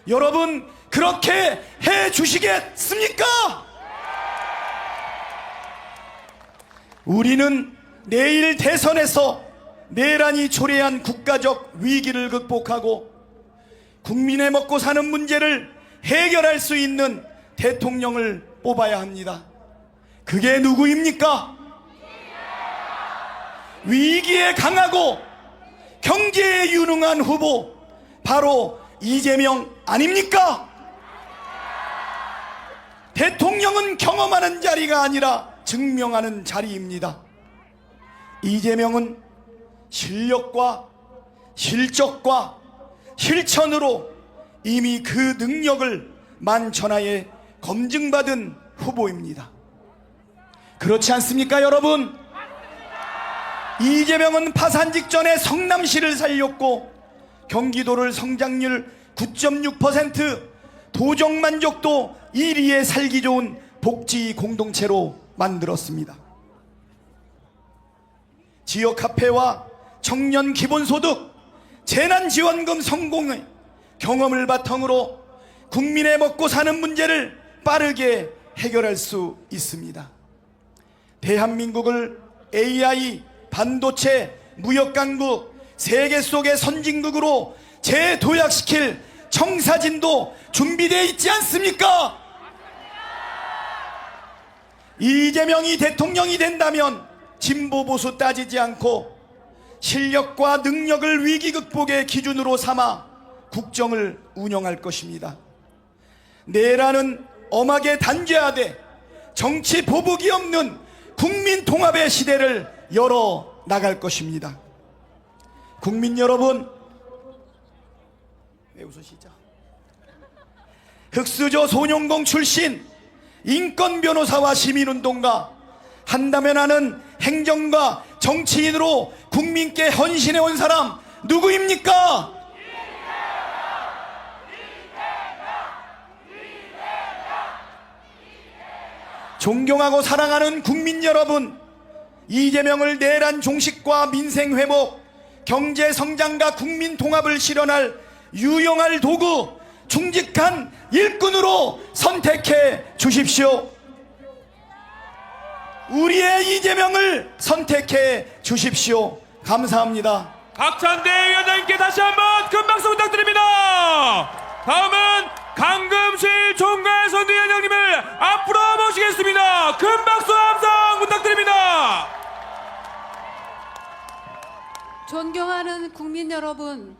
여러분, 그렇게 해 주시겠습니까? 우리는 내일 대선에서 내란이 초래한 국가적 위기를 극복하고 국민의 먹고 사는 문제를 해결할 수 있는 대통령을 뽑아야 합니다. 그게 누구입니까? 위기에 강하고 경제에 유능한 후보, 바로 이재명 아닙니까? 대통령은 경험하는 자리가 아니라 증명하는 자리입니다. 이재명은 실력과 실적과 실천으로 이미 그 능력을 만천하에 검증받은 후보입니다. 그렇지 않습니까, 여러분? 이재명은 파산 직전에 성남시를 살렸고 경기도를 성장률 9.6%, 도정 만족도 1위의 살기 좋은 복지 공동체로 만들었습니다. 지역화폐와 청년 기본소득, 재난지원금 성공의 경험을 바탕으로 국민의 먹고 사는 문제를 빠르게 해결할 수 있습니다. 대한민국을 AI, 반도체, 무역강국, 세계 속의 선진국으로 재도약시킬 청사진도 준비되어 있지 않습니까? 이재명이 대통령이 된다면 진보 보수 따지지 않고 실력과 능력을 위기 극복의 기준으로 삼아 국정을 운영할 것입니다. 내란은 엄하게 단죄하되 정치 보복이 없는 국민 통합의 시대를 열어 나갈 것입니다. 국민 여러분, 왜 웃으시죠? 흑수저 소년공 출신 인권 변호사와 시민운동가, 한다면 하는 행정가, 정치인으로 국민께 헌신해 온 사람 누구입니까? 존경하고 사랑하는 국민 여러분, 이재명을 내란 종식과 민생 회복, 경제 성장과 국민 통합을 실현할 유용할 도구, 충직한 일꾼으로 선택해 주십시오. 우리의 이재명을 선택해 주십시오. 감사합니다. 박찬대 위원장님께 다시 한번 큰 박수 부탁드립니다. 다음은 강금실 총괄선대위원장님을 앞으로 모시겠습니다. 큰 박수 함성 부탁드립니다. 존경하는 국민 여러분,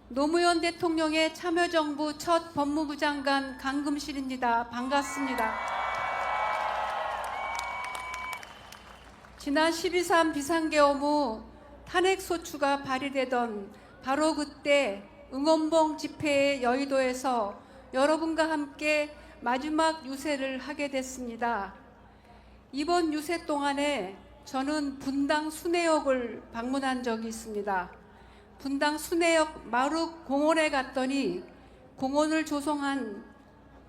노무현 대통령의 참여정부 첫 법무부 장관 강금실입니다. 반갑습니다. 지난 12.3 비상계엄 후 탄핵소추가 발의되던 바로 그때 응원봉 집회에 여의도에서 여러분과 함께 마지막 유세를 하게 됐습니다. 이번 유세 동안에 저는 분당 순회역을 방문한 적이 있습니다. 분당 순회역 마루 공원에 갔더니 공원을 조성한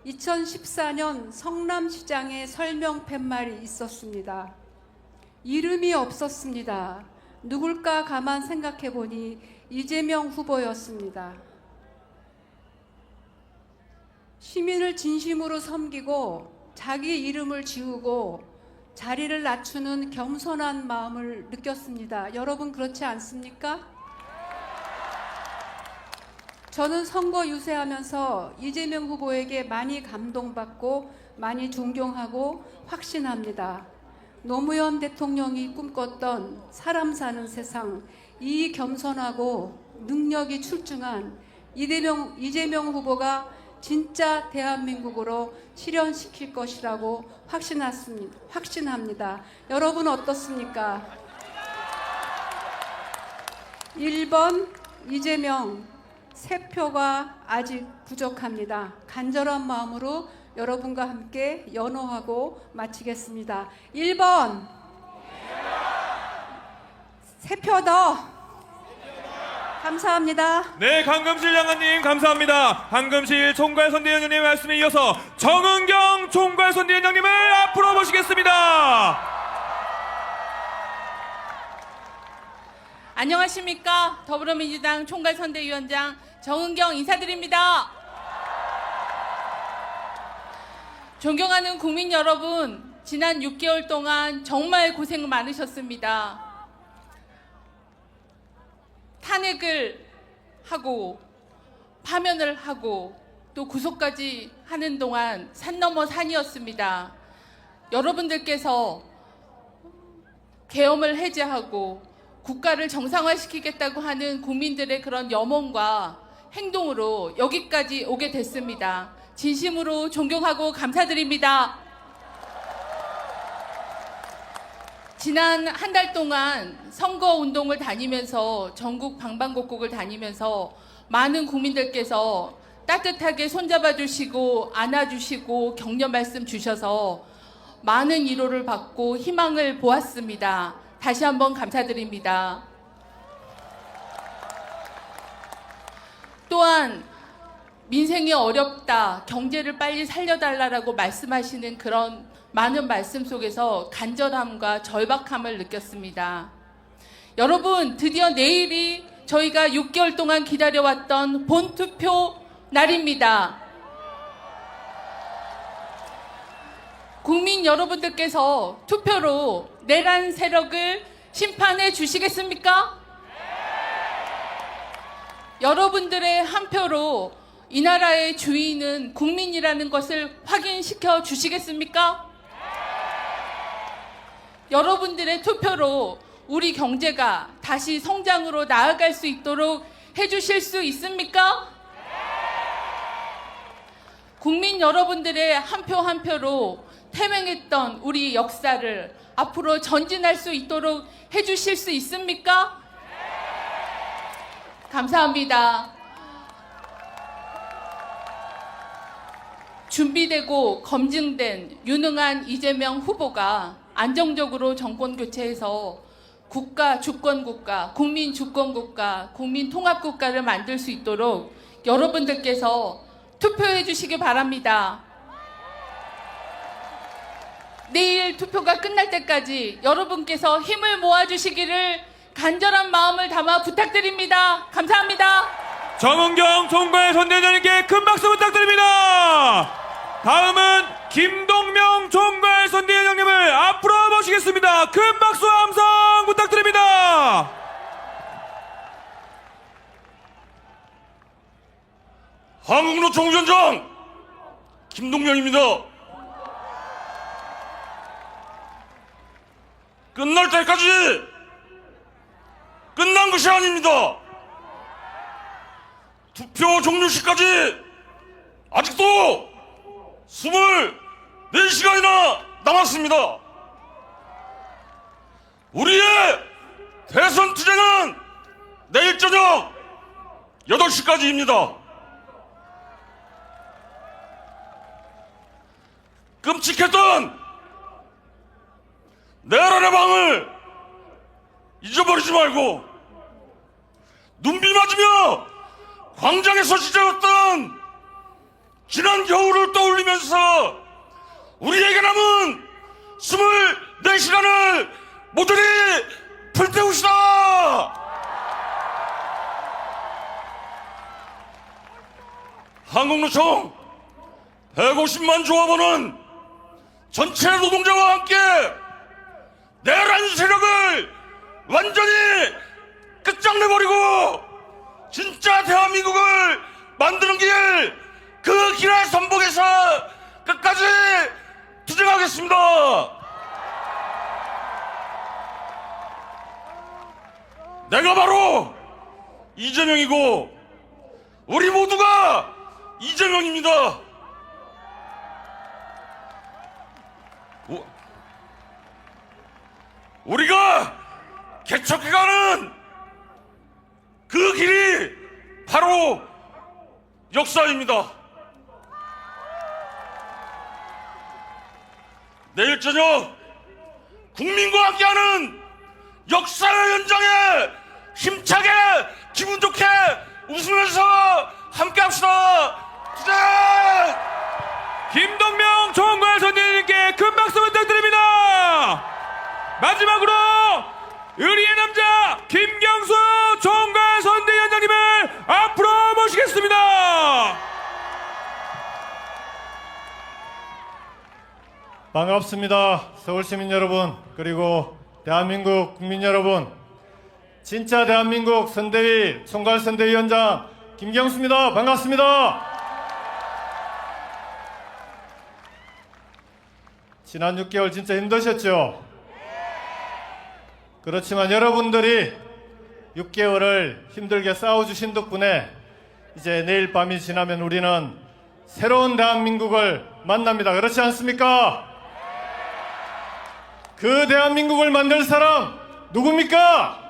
2014년 성남시장의 설명 팻말이 있었습니다. 이름이 없었습니다. 누굴까 가만 생각해 보니 이재명 후보였습니다. 시민을 진심으로 섬기고 자기 이름을 지우고 자리를 낮추는 겸손한 마음을 느꼈습니다. 여러분 그렇지 않습니까? 저는 선거 유세하면서 이재명 후보에게 많이 감동받고 많이 존경하고 확신합니다. 노무현 대통령이 꿈꿨던 사람 사는 세상, 이 겸손하고 능력이 출중한 이재명 후보가 진짜 대한민국으로 실현시킬 것이라고 확신합니다. 여러분 어떻습니까? 1번 이재명, 3표가 아직 부족합니다. 간절한 마음으로 여러분과 함께 연호하고 마치겠습니다. 1번 3표 더. 감사합니다. 네, 강금실 장관님 감사합니다. 강금실 총괄선대위원장님 말씀에 이어서 정은경 총괄선대위원장님을 앞으로 모시겠습니다. 안녕하십니까. 더불어민주당 총괄선대위원장 정은경 인사드립니다. 존경하는 국민 여러분, 지난 6개월 동안 정말 고생 많으셨습니다. 탄핵을 하고 파면을 하고 또 구속까지 하는 동안 산 넘어 산이었습니다. 여러분들께서 계엄을 해제하고 국가를 정상화시키겠다고 하는 국민들의 그런 염원과 행동으로 여기까지 오게 됐습니다. 진심으로 존경하고 감사드립니다. 지난 한 달 동안 선거운동을 다니면서 전국 방방곡곡을 다니면서 많은 국민들께서 따뜻하게 손잡아 주시고 안아주시고 격려 말씀 주셔서 많은 위로를 받고 희망을 보았습니다. 다시 한번 감사드립니다. 또한 민생이 어렵다, 경제를 빨리 살려달라고 말씀하시는 그런 많은 말씀 속에서 간절함과 절박함을 느꼈습니다. 여러분, 드디어 내일이 저희가 6개월 동안 기다려왔던 본투표 날입니다. 국민 여러분들께서 투표로 내란 세력을 심판해 주시겠습니까? 여러분들의 한 표로 이 나라의 주인은 국민이라는 것을 확인시켜 주시겠습니까? 여러분들의 투표로 우리 경제가 다시 성장으로 나아갈 수 있도록 해주실 수 있습니까? 국민 여러분들의 한 표 한 표로 태명했던 우리 역사를 앞으로 전진할 수 있도록 해주실 수 있습니까? 감사합니다. 준비되고 검증된 유능한 이재명 후보가 안정적으로 정권 교체해서 국가 주권국가, 국민 주권국가, 국민 통합국가를 만들 수 있도록 여러분들께서 투표해 주시기 바랍니다. 내일 투표가 끝날 때까지 여러분께서 힘을 모아주시기를 간절한 마음을 담아 부탁드립니다. 감사합니다. 정은경 총괄 선대위원장님께 큰 박수 부탁드립니다. 다음은 김동명 총괄 선대위원장님을 앞으로 모시겠습니다. 큰 박수 함성 부탁드립니다. 한국노총위원장 김동명입니다. 끝날 때까지 끝난 것이 아닙니다. 투표 종료 시까지 아직도 24시간이나 남았습니다. 우리의 대선 투쟁은 내일 저녁 8시까지입니다. 끔찍했던 내란의 방을 잊어버리지 말고 눈비 맞으며 광장에서 지저였던 지난 겨울을 떠올리면서 우리에게 남은 24시간을 모조리 불태웁시다. 한국노총 150만 조합원은 전체 노동자와 함께 내란 세력을 완전히 끝장내버리고 진짜 대한민국을 만드는 길, 그 길의 선봉에서 끝까지 투쟁하겠습니다. 내가 바로 이재명이고 우리 모두가 이재명입니다. 우리가 개척해가는 그 길이 바로 역사입니다. 내일 저녁 국민과 함께하는 역사의 현장에 힘차게 기분 좋게 웃으면서 함께합시다. 투쟁! 김동명 총괄 선대위원님께 큰 박수 부탁드립니다. 마지막으로 의리의 남자 김경수 총괄 선대위원장님을 앞으로 모시겠습니다. 반갑습니다. 서울시민 여러분, 그리고 대한민국 국민 여러분, 진짜 대한민국 선대위 총괄 선대위원장 김경수입니다. 반갑습니다. 지난 6개월 진짜 힘드셨죠? 그렇지만 여러분들이 6개월을 힘들게 싸워주신 덕분에 이제 내일 밤이 지나면 우리는 새로운 대한민국을 만납니다. 그렇지 않습니까? 그 대한민국을 만들 사람 누굽니까?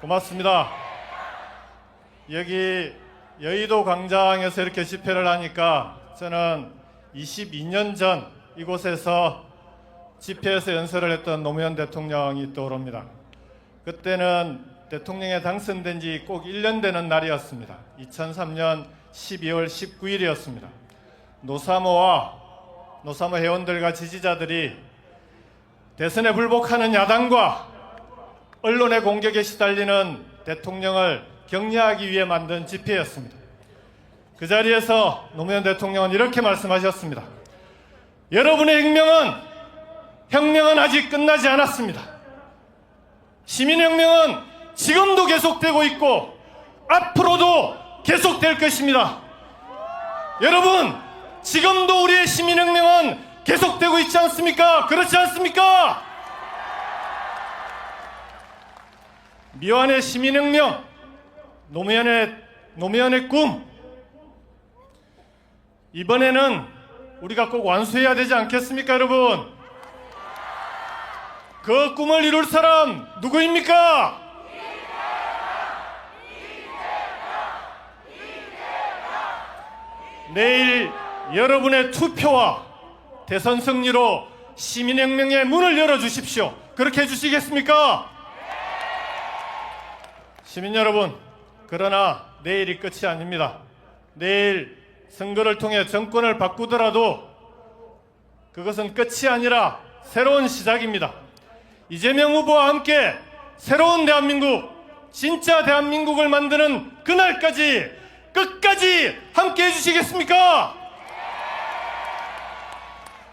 고맙습니다. 여기 여의도 광장에서 이렇게 집회를 하니까 저는 22년 전 이곳에서 집회에서 연설을 했던 노무현 대통령이 떠오릅니다. 그때는 대통령에 당선된 지 꼭 1년 되는 날이었습니다. 2003년 12월 19일이었습니다. 노사모 회원들과 지지자들이 대선에 불복하는 야당과 언론의 공격에 시달리는 대통령을 격려하기 위해 만든 집회였습니다. 그 자리에서 노무현 대통령은 이렇게 말씀하셨습니다. 여러분의 혁명은 아직 끝나지 않았습니다. 시민혁명은 지금도 계속되고 있고 앞으로도 계속될 것입니다. 여러분, 지금도 우리의 시민혁명은 계속되고 있지 않습니까? 그렇지 않습니까? 미완의 시민혁명, 노무현의 꿈, 이번에는 우리가 꼭 완수해야 되지 않겠습니까, 여러분? 그 꿈을 이룰 사람 누구입니까? 내일 여러분의 투표와 대선 승리로 시민혁명의 문을 열어주십시오. 그렇게 해주시겠습니까? 시민 여러분, 그러나 내일이 끝이 아닙니다. 내일 선거를 통해 정권을 바꾸더라도 그것은 끝이 아니라 새로운 시작입니다. 이재명 후보와 함께 새로운 대한민국, 진짜 대한민국을 만드는 그날까지 끝까지 함께 해주시겠습니까?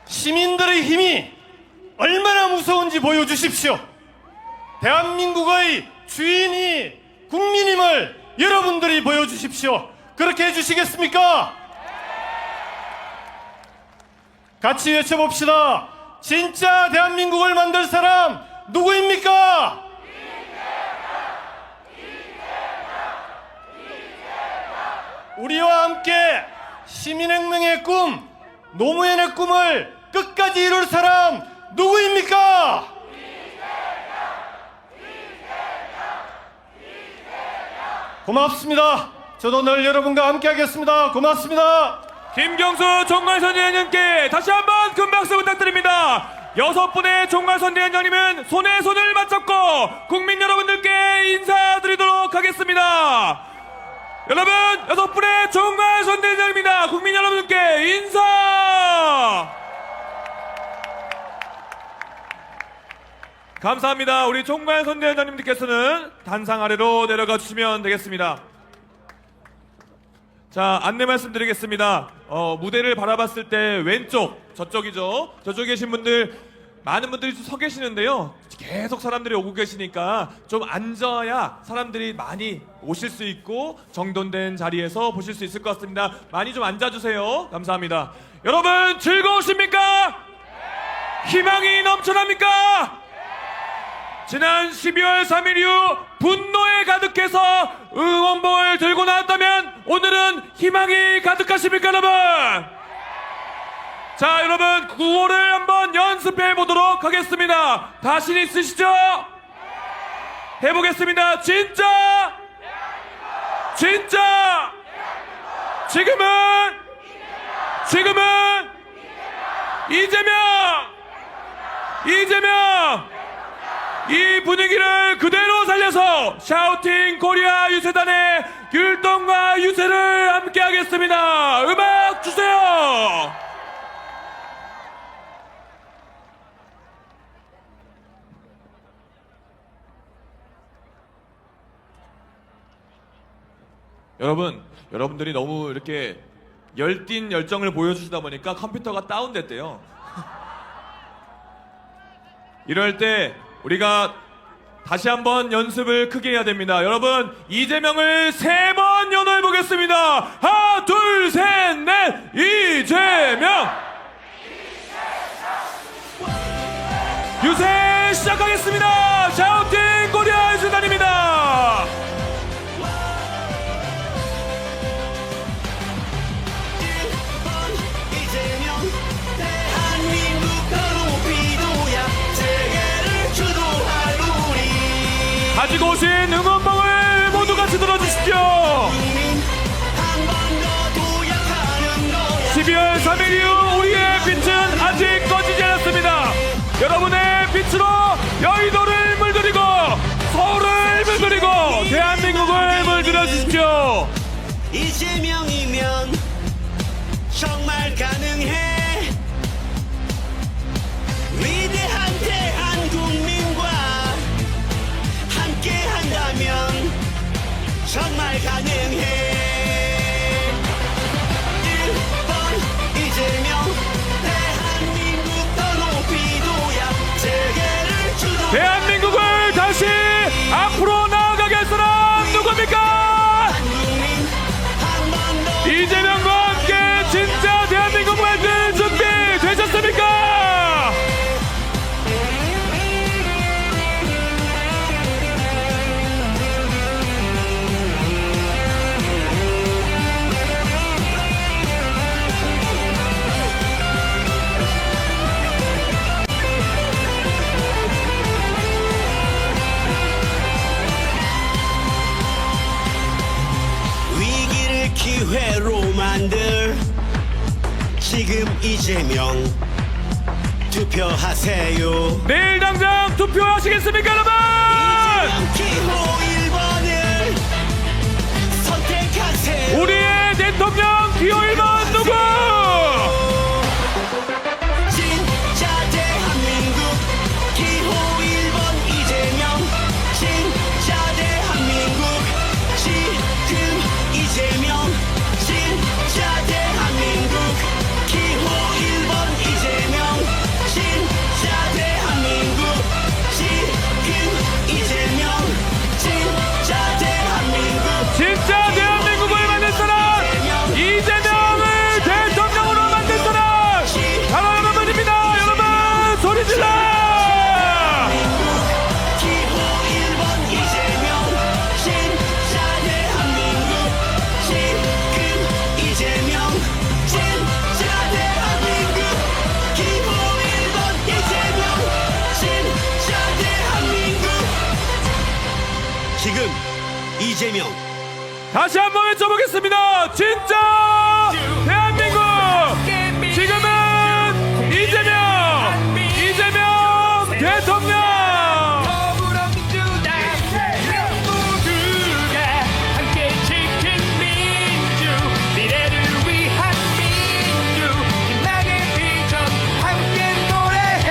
시민들의 힘이 얼마나 무서운지 보여주십시오. 대한민국의 주인이 국민임을 여러분들이 보여주십시오. 그렇게 해주시겠습니까? 같이 외쳐봅시다. 진짜 대한민국을 만들 사람 누구입니까? 우리와 함께 시민혁명의 꿈, 노무현의 꿈을 끝까지 이룰 사람 누구입니까? 고맙습니다. 저도 늘 여러분과 함께 하겠습니다. 고맙습니다. 김경수 총괄선대위원장님께 다시 한번 큰 박수 부탁드립니다. 6분의 총괄선대위원장님은 손에 손을 맞잡고 국민 여러분들께 인사드리도록 하겠습니다. 여러분, 6분의 총괄선대위원장입니다. 국민 여러분들께 인사! 감사합니다. 우리 총괄선대위원장님들께서는 단상 아래로 내려가 주시면 되겠습니다. 자, 안내 말씀드리겠습니다. 무대를 바라봤을 때 왼쪽, 저쪽이죠. 저쪽에 계신 분들, 많은 분들이 서 계시는데요. 계속 사람들이 오고 계시니까 좀 앉아야 사람들이 많이 오실 수 있고 정돈된 자리에서 보실 수 있을 것 같습니다. 많이 좀 앉아주세요. 감사합니다. 여러분, 즐거우십니까? 희망이 넘쳐납니까? 지난 12월 3일 이후 분노에 가득해서 응원봉을 들고 나왔다면 오늘은 희망이 가득하십니까, 여러분? 자, 여러분, 구호를 한번 연습해 보도록 하겠습니다. 자신 있으시죠? 해보겠습니다. 진짜! 진짜! 지금은 이재명! 이 분위기를 그대로 살려서 샤우팅 코리아 유세단의 율동과 유세를 함께 하겠습니다. 음악 주세요. 여러분들이 너무 이렇게 열띤 열정을 보여주시다 보니까 컴퓨터가 다운됐대요. 이럴 때 우리가 다시 한번 연습을 크게 해야 됩니다. 여러분, 이재명을 3번 연호해 보겠습니다. 하나, 둘, 셋, 넷. 이재명! 유세 시작하겠습니다. 샤우팅 코리아 유세단입니다. 가지고 오신 응원봉을 모두 같이 들어주십시오. 12월 3일 이후 빛은 아직 꺼지지 않았습니다. 여러분의 빛으로 여의도를 물들이고 서울을 물들이고 대한민국을 물들여 주십시오. 이재명이면 정말 가능해. 위대한 대한국민과 함께 한다면 정말 가능해. 1번 이재명 대한민국 더 높이 둬야 세계를 주도. 대한민국을 다시 앞으로 나아가게 할 사람 누굽니까? 이재명과 함께 진짜 대한민국 만들 준비 되셨습니까? 위기를 기회로 만들 지금 이재명 투표하세요. 내일 당장 투표하시겠습니까, 여러분? 기호 1번을 선택하세요. 우리의 대통령 기호 1번 누구? 진짜 대한민국 기호 1번 이재명. 진짜 대한민국 지금 이재명. 진짜 대한민국 기호 1번 이재명. 진짜 대한민국 지금 이재명. 진짜 대한민국. 진짜 대한민국을 만든 사람 이재명을 대통령으로 만든 사람 바로 여러분입니다. 여러분 소리 질러! 기호 1번 이재명. 진짜 대한민국 지금 이재명. 진짜 대한민국 기호 1번 이재명. 진짜 대한민국 지금 이재명. 다시 한번 외쳐보겠습니다. 진짜 대한민국 지금은 이재명 대통령. 모두가 함께 지킨 민주, 미래를 위한 민주, 희망의 비전 함께 노래해.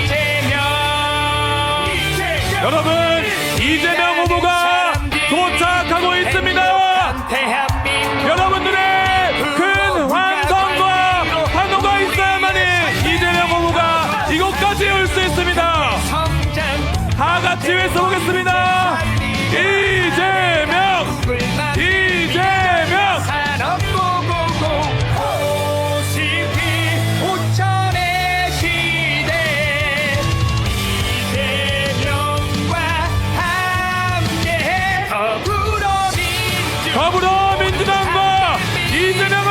이재명. 여러분 이재명 후보가 도착하고 있습니다. 여러분들의 큰 환성과 환호가 있어야만이 이재명 후보가 이곳까지 올 수 있습니다. 다 같이 외쳐보겠습니다. 이재명 오천의 시대 이재명과 함께 더불어민주당과 이재명은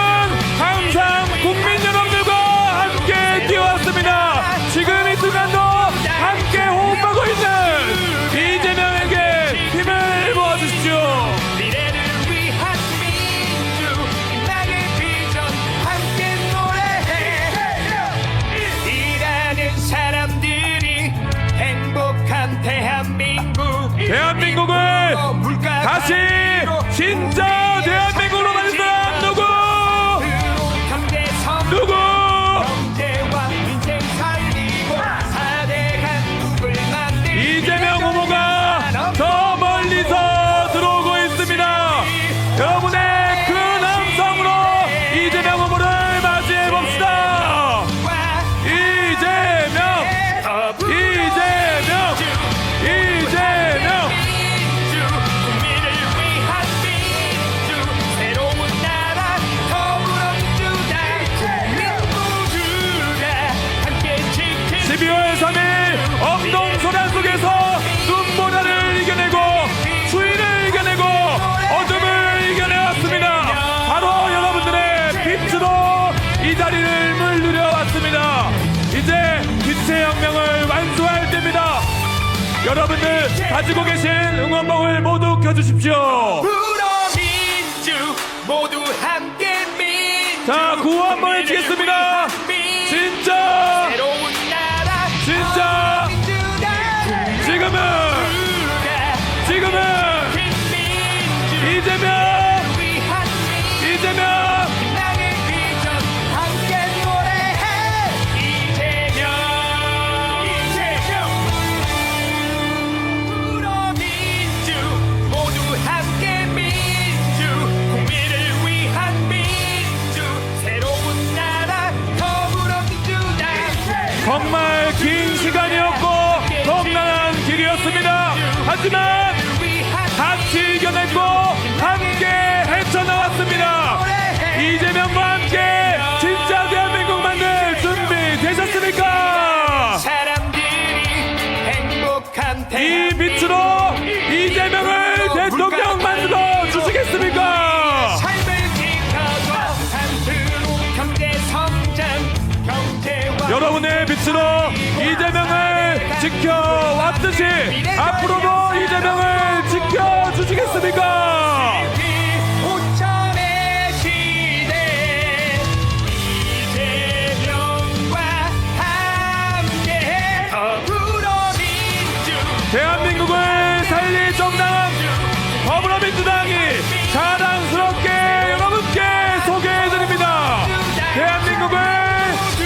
항상 국민 여러분들과 함께 뛰어왔습니다. 지금 이 순간도 함께 호흡하고 있는 이재명에게 힘을 모아주십시오. 미래를 위한 민주, 희망의 비전 함께 노래해. 일하는 사람들이 행복한 대한민국을 다시 진짜 대한민국으로 만든 사람 누구? 누구? 이재명 후보가 저 멀리서 들어오고 있습니다. 여러분의 큰 함성으로 이재명 후보를 맞이해 봅시다. 이재명. 새로운 나라 더불어민주당 모두가 함께 지킨 12월 3일 엄동 소란 속에서 눈보라를 이겨내고 추위를 이겨내고 어둠을 이겨내왔습니다. 바로 여러분들의 빛으로 이 자리를 물들여 왔습니다. 이제 빛의 혁명을 완수할 때입니다. 여러분들 가지고 계신 응원봉을 모두 켜주십시오. 민주 모두 함께 민주. 자, 구호 한번 해주겠습니다. 민주 진짜 새로운 나라 진짜 지금은 이재명 희망의 비전 함께 노래해 이재명 민주 모두 함께 민주 국민을 위한 민주 새로운 나라 더불어민주당 정말 긴 시간이었고 험난한 길이었습니다. 하지만 같이 이겨냈고 함께 헤쳐나왔습니다. 이재명과 함께 진짜 대한민국 만들 준비 되셨습니까? 사람들이 행복한 이 빛으로 이재명을 대통령 만들어 주시겠습니까? 삶을 지켜줘 산트로 경제 성장 경제와 여러분의 빛으로 이재명을 지켜왔듯이 앞으로도 이재명을 지켜주시겠습니까? 5천의 시대 이재명과 함께 더불어민주 대한민국을 살릴 정당 더불어민주당이 자랑스럽게 여러분께 소개해드립니다. 대한민국을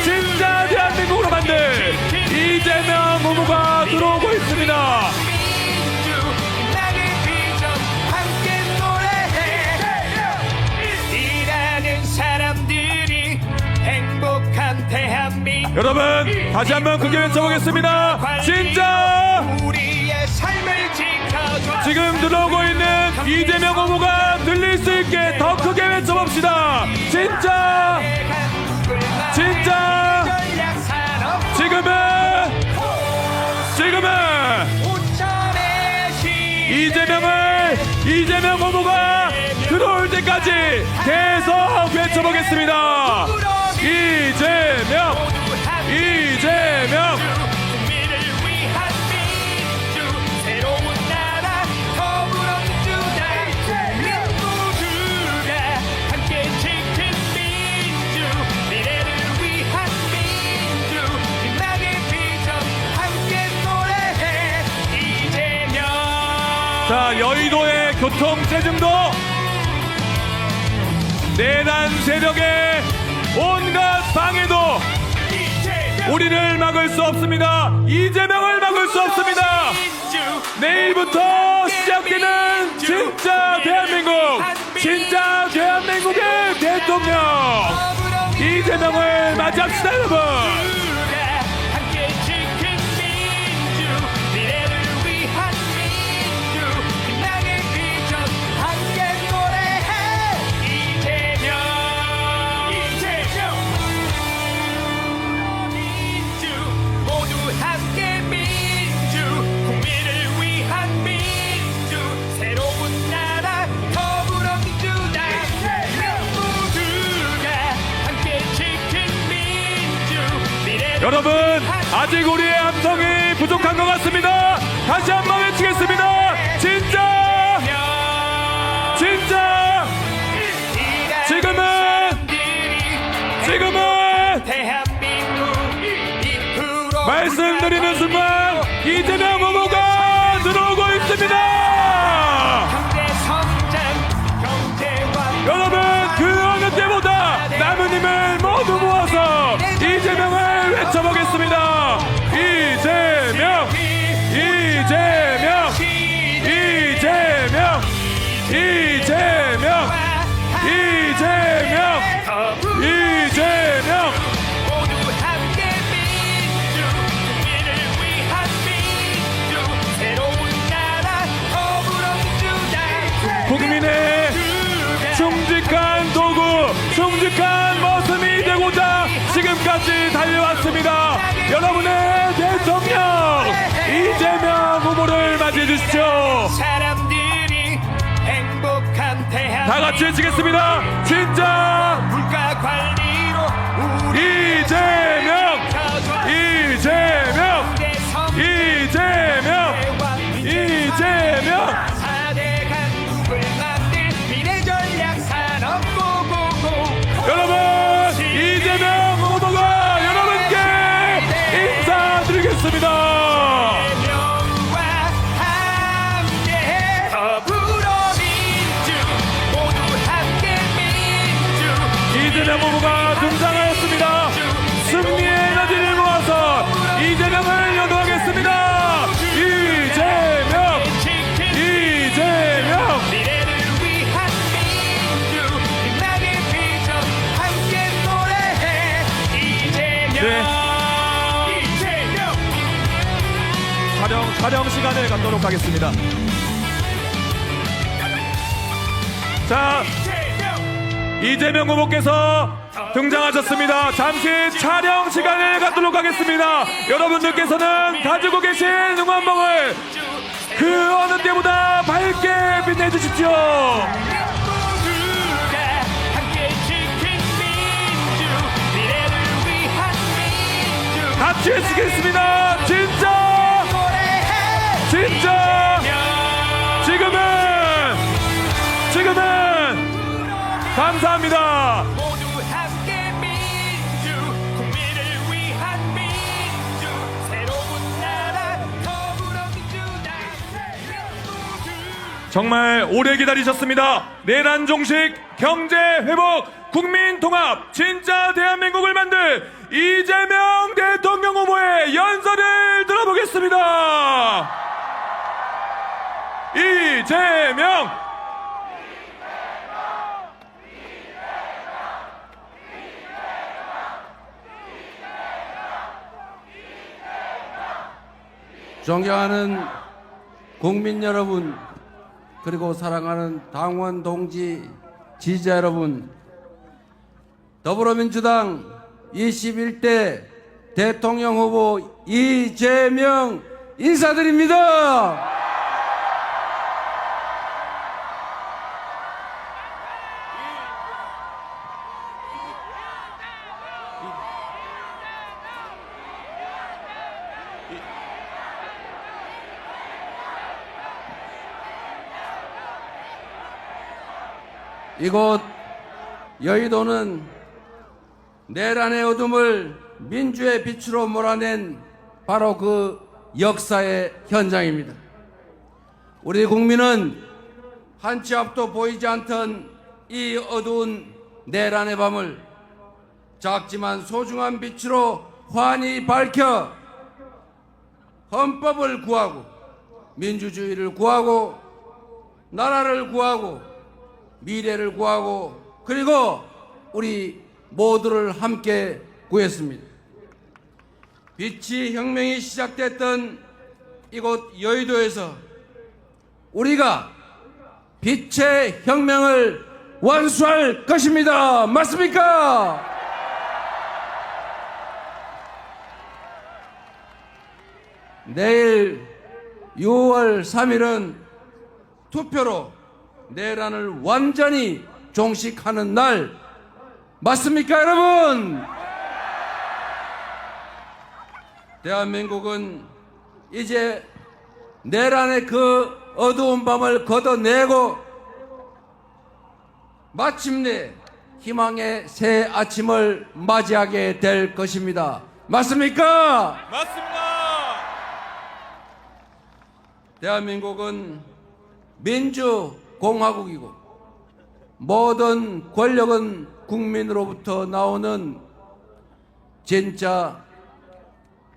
진짜 대한민국으로 만들 이재명 후보가 들어오고 있습니다. 희망의 비전 함께 노래해 일하는 사람들이 행복한 대한민국 여러분 다시 한번 크게 외쳐보겠습니다. 진짜 우리의 삶을 지켜줘 지금 들어오고 있는 이재명 후보가 들릴 수 있게 더 크게 외쳐봅시다. 진짜 지금은 이재명 후보가 들어올 때까지 계속 외쳐보겠습니다. 이재명 국민을 위한 민주 새로운 나라 더불어민주당 모두가 함께 지킨 민주 미래를 위한 민주 희망의 비전 함께 노래해 이재명 자, 여의도의 교통체증도 내란 세력의 온갖 방해도 우리를 막을 수 없습니다. 이재명을 막을 수 없습니다. 내일부터 시작되는 진짜 대한민국의 대통령 이재명을 맞이합시다, 여러분. 함께 지킨 민주 미래를 위한 민주 희망의 비전 함께 노래해 이재명 민주 모두 함께 민주 국민을 위한 민주 새로운 나라 더불어민주당 모두가 함께 지킨 민주 미래를 여러분 아직 우리의 함성이 부족한 것 같습니다. 다시 한번 외치겠습니다. 진짜 지금은 대한민국 말씀드리는 순간 이재명 후보가 들어오고 있습니다. 경제 성장 경제와 여러분 그 어느 때보다 남은 힘을 모두 모아서 이재명을 외쳐보겠습니다. 이재명 모두 함께 민주 국민을 위한 민주 새로운 나라 더불어민주당 국민의 충직한 도구 충직한 모습이 되고자 지금까지 달려왔습니다. 여러분의 대통령 이재명 후보를 맞이해 주십시오. 사람들이 행복한 대한민국 다 같이 외치겠습니다. 진짜 물가 관리로 우리 이재명 미래전략 산업 고고고 여러분 이재명 후보가 여러분 감사합니다. 이재명과 함께 더불어민주 모두 함께 민주 이재명 후보가 등장하였습니다. 승리의 에너지를 모아서 이재명을 연호하겠습니다. 이재명! 미래를 위한 민주 빛나게 비춰 함께 노래해 이재명 네. 이재명 촬영 시간을 갖도록 하겠습니다. 자, 이재명 후보께서 등장하셨습니다. 잠시 촬영 시간을 갖도록 하겠습니다. 여러분들께서는 가지고 계신 응원봉을 그 어느 때보다 밝게 빛내주십시오. 모두가 함께 지킨 민주 미래를 위한 민주 같이 외치겠습니다. 진짜 지금은 감사합니다. 모두 함께 민주 국민을 위한 민주 새로운 나라 더불어민주당 정말 오래 기다리셨습니다. 내란 종식, 경제 회복, 국민 통합, 진짜 대한민국을 만들 이재명 대통령 후보의 연설을 들어보겠습니다. 이재명! 존경하는 국민 여러분, 그리고 사랑하는 당원 동지 지지자 여러분, 더불어민주당 21대 대통령 후보 이재명 인사드립니다. 이곳 여의도는 내란의 어둠을 민주의 빛으로 몰아낸 바로 그 역사의 현장입니다. 우리 국민은 한치 앞도 보이지 않던 이 어두운 내란의 밤을 작지만 소중한 빛으로 환히 밝혀 헌법을 구하고 민주주의를 구하고 나라를 구하고 미래를 구하고 그리고 우리 모두를 함께 구했습니다. 빛의 혁명이 시작됐던 이곳 여의도에서 우리가 빛의 혁명을 완수할 것입니다. 맞습니까? 내일 6월 3일은 투표로 내란을 완전히 종식하는 날 맞습니까, 여러분? 대한민국은 이제 내란의 그 어두운 밤을 걷어내고 마침내 희망의 새 아침을 맞이하게 될 것입니다. 맞습니까? 맞습니다. 대한민국은 민주공화국이고 모든 권력은 국민으로부터 나오는 진짜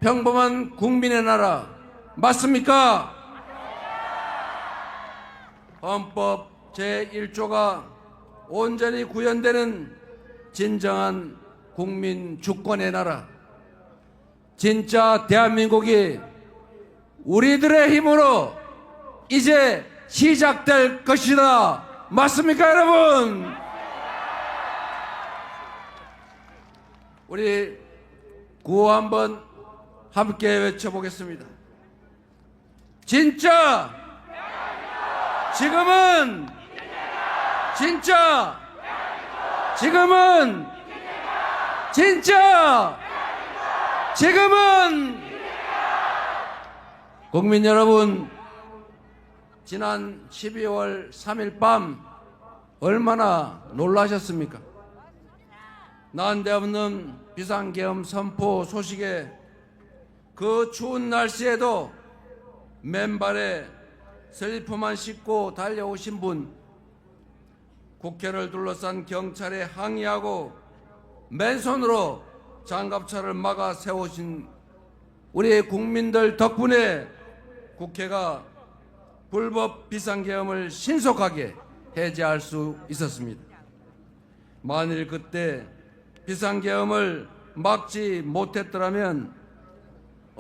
평범한 국민의 나라 맞습니까? 헌법 제1조가 온전히 구현되는 진정한 국민 주권의 나라 진짜 대한민국이 우리들의 힘으로 이제 시작될 것이다. 맞습니까, 여러분? 우리 구호 한번 함께 외쳐보겠습니다. 진짜 지금은 진짜 지금은 진짜 지금은 국민 여러분, 지난 12월 3일 밤 얼마나 놀라셨습니까? 난데없는 비상계엄 선포 소식에 그 추운 날씨에도 맨발에 슬리퍼만 신고 달려오신 분, 국회를 둘러싼 경찰에 항의하고 맨손으로 장갑차를 막아 세우신 우리 국민들 덕분에 국회가 불법 비상계엄을 신속하게 해제할 수 있었습니다. 만일 그때 비상계엄을 막지 못했더라면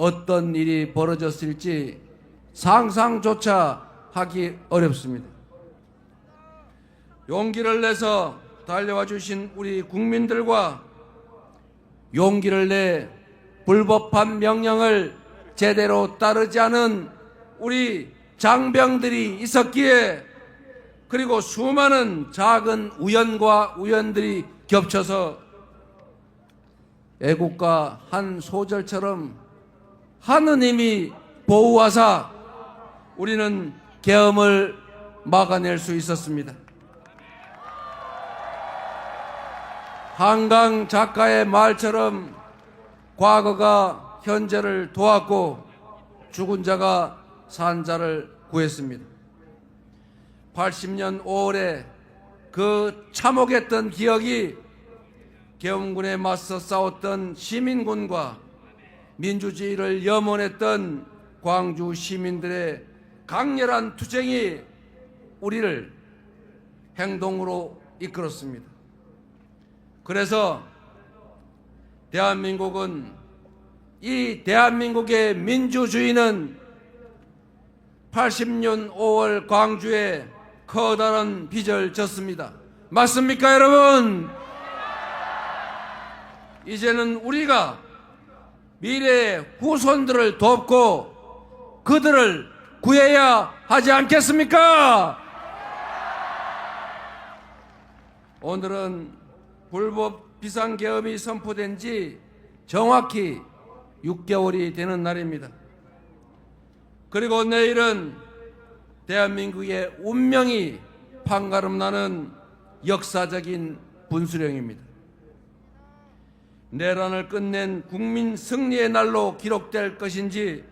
어떤 일이 벌어졌을지 상상조차 하기 어렵습니다. 용기를 내서 달려와 주신 우리 국민들과 용기를 내 불법한 명령을 제대로 따르지 않은 우리 장병들이 있었기에, 그리고 수많은 작은 우연과 우연들이 겹쳐서 애국가 한 소절처럼 하느님이 보호하사 우리는 계엄을 막아낼 수 있었습니다. 한강 작가의 말처럼 과거가 현재를 도왔고 죽은 자가 산 자를 구했습니다. 80년 5월에 그 참혹했던 기억이 계엄군에 맞서 싸웠던 시민군과 민주주의를 염원했던 광주 시민들의 강렬한 투쟁이 우리를 행동으로 이끌었습니다. 그래서 대한민국은, 이 대한민국의 민주주의는 80년 5월 광주에 커다란 빚을 졌습니다. 맞습니까, 여러분? 이제는 우리가 미래의 후손들을 돕고 그들을 구해야 하지 않겠습니까? 오늘은 불법 비상계엄이 선포된 지 정확히 6개월이 되는 날입니다. 그리고 내일은 대한민국의 운명이 판가름나는 역사적인 분수령입니다. 내란을 끝낸 국민 승리의 날로 기록될 것인지,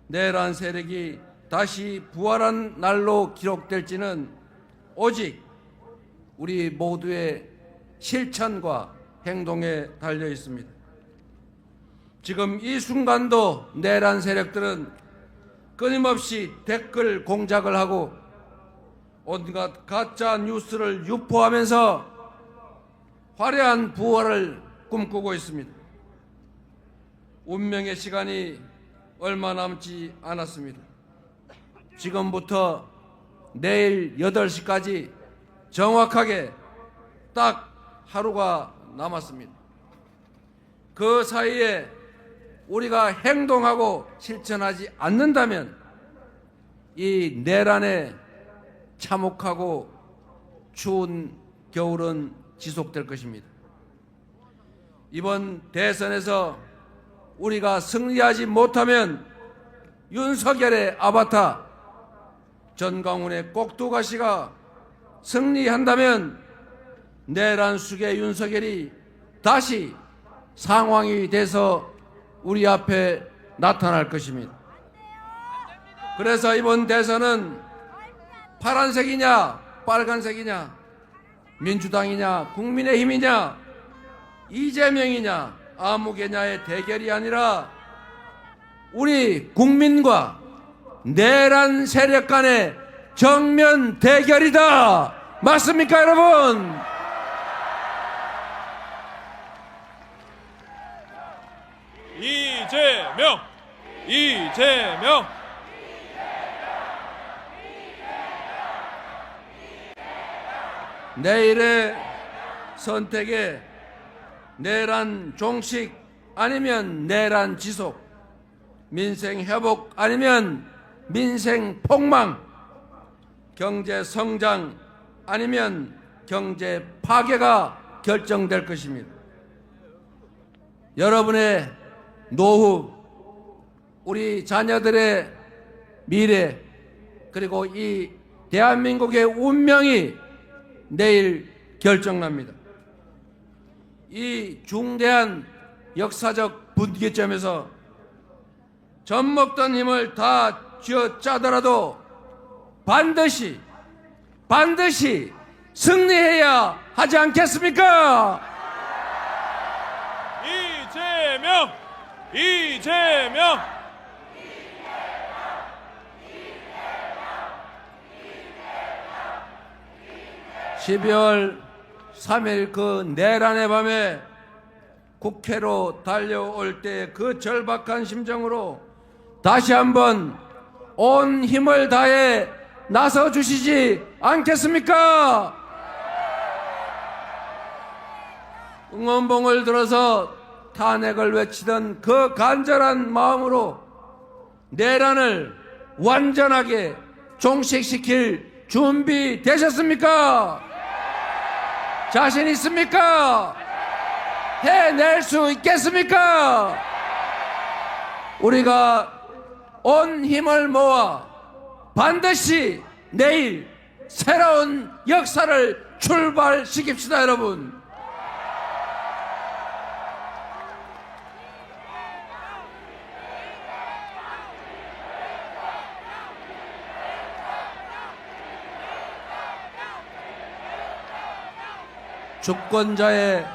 내란 세력이 다시 부활한 날로 기록될지는 오직 우리 모두의 실천과 행동에 달려 있습니다. 지금 이 순간도 내란 세력들은 끊임없이 댓글 공작을 하고 온갖 가짜 뉴스를 유포하면서 화려한 부활을 꿈꾸고 있습니다. 운명의 시간이 얼마 남지 않았습니다. 지금부터 내일 8시까지 정확하게 딱 하루가 남았습니다. 그 사이에 우리가 행동하고 실천하지 않는다면 이 내란의 참혹하고 추운 겨울은 지속될 것입니다. 이번 대선에서 우리가 승리하지 못하면 윤석열의 아바타 전광훈의 꼭두가시가 승리한다면 내란 숙의 윤석열이 다시 상황이 돼서 우리 앞에 나타날 것입니다. 그래서 이번 대선은 파란색이냐 빨간색이냐, 민주당이냐 국민의힘이냐 이재명이냐 아무개냐의 대결이 아니라 우리 국민과 내란 세력 간의 정면 대결이다. 맞습니까, 여러분? 이재명! 이재명! 내일의 선택에 내란 종식 아니면 내란 지속, 민생 회복 아니면 민생 폭망, 경제 성장 아니면 경제 파괴가 결정될 것입니다. 여러분의 노후, 우리 자녀들의 미래, 그리고 이 대한민국의 운명이 내일 결정납니다. 이 중대한 역사적 분기점에서 젖먹던 힘을 다 쥐어짜더라도 반드시 승리해야 하지 않겠습니까? 이재명! 12월 3일 그 내란의 밤에 국회로 달려올 때 그 절박한 심정으로 다시 한번 온 힘을 다해 나서 주시지 않겠습니까? 응원봉을 들어서 탄핵을 외치던 그 간절한 마음으로 내란을 완전하게 종식시킬 준비 되셨습니까? 자신 있습니까? 해낼 수 있겠습니까? 우리가 온 힘을 모아 반드시 내일 새로운 역사를 출발시킵시다, 여러분. 주권자의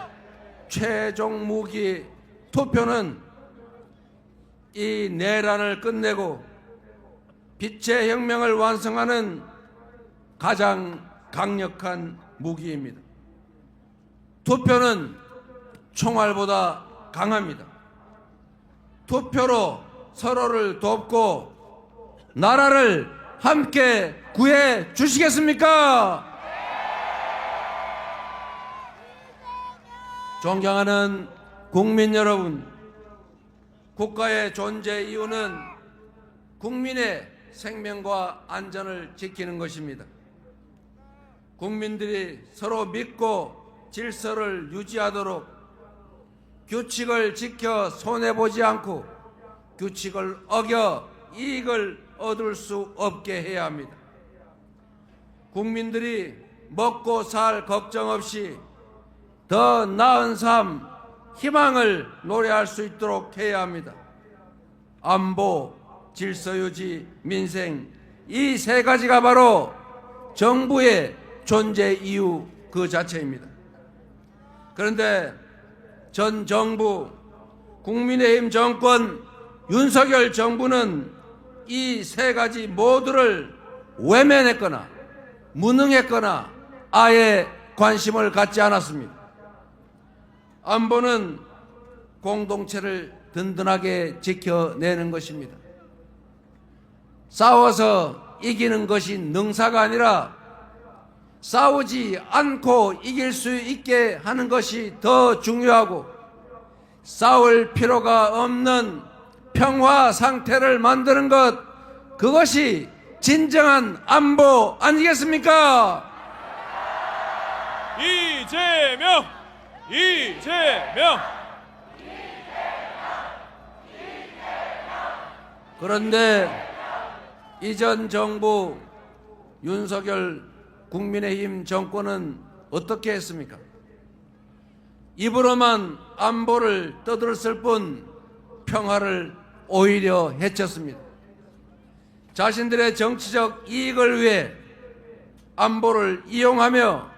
최종 무기 투표는 이 내란을 끝내고 빛의 혁명을 완성하는 가장 강력한 무기입니다. 투표는 총알보다 강합니다. 투표로 서로를 돕고 나라를 함께 구해 주시겠습니까? 존경하는 국민 여러분, 국가의 존재 이유는 국민의 생명과 안전을 지키는 것입니다. 국민들이 서로 믿고 질서를 유지하도록 규칙을 지켜 손해보지 않고 규칙을 어겨 이익을 얻을 수 없게 해야 합니다. 국민들이 먹고 살 걱정 없이 더 나은 삶, 희망을 노래할 수 있도록 해야 합니다. 안보, 질서유지, 민생, 이 세 가지가 바로 정부의 존재 이유 그 자체입니다. 그런데 전 정부, 국민의힘 정권, 윤석열 정부는 이 세 가지 모두를 외면했거나 무능했거나 아예 관심을 갖지 않았습니다. 안보는 공동체를 든든하게 지켜내는 것입니다. 싸워서 이기는 것이 능사가 아니라 싸우지 않고 이길 수 있게 하는 것이 더 중요하고 싸울 필요가 없는 평화 상태를 만드는 것, 그것이 진정한 안보 아니겠습니까? 이재명! 그런데 이전 정부 윤석열 국민의힘 정권은 어떻게 했습니까? 입으로만 안보를 떠들었을 뿐 평화를 오히려 해쳤습니다. 자신들의 정치적 이익을 위해 안보를 이용하며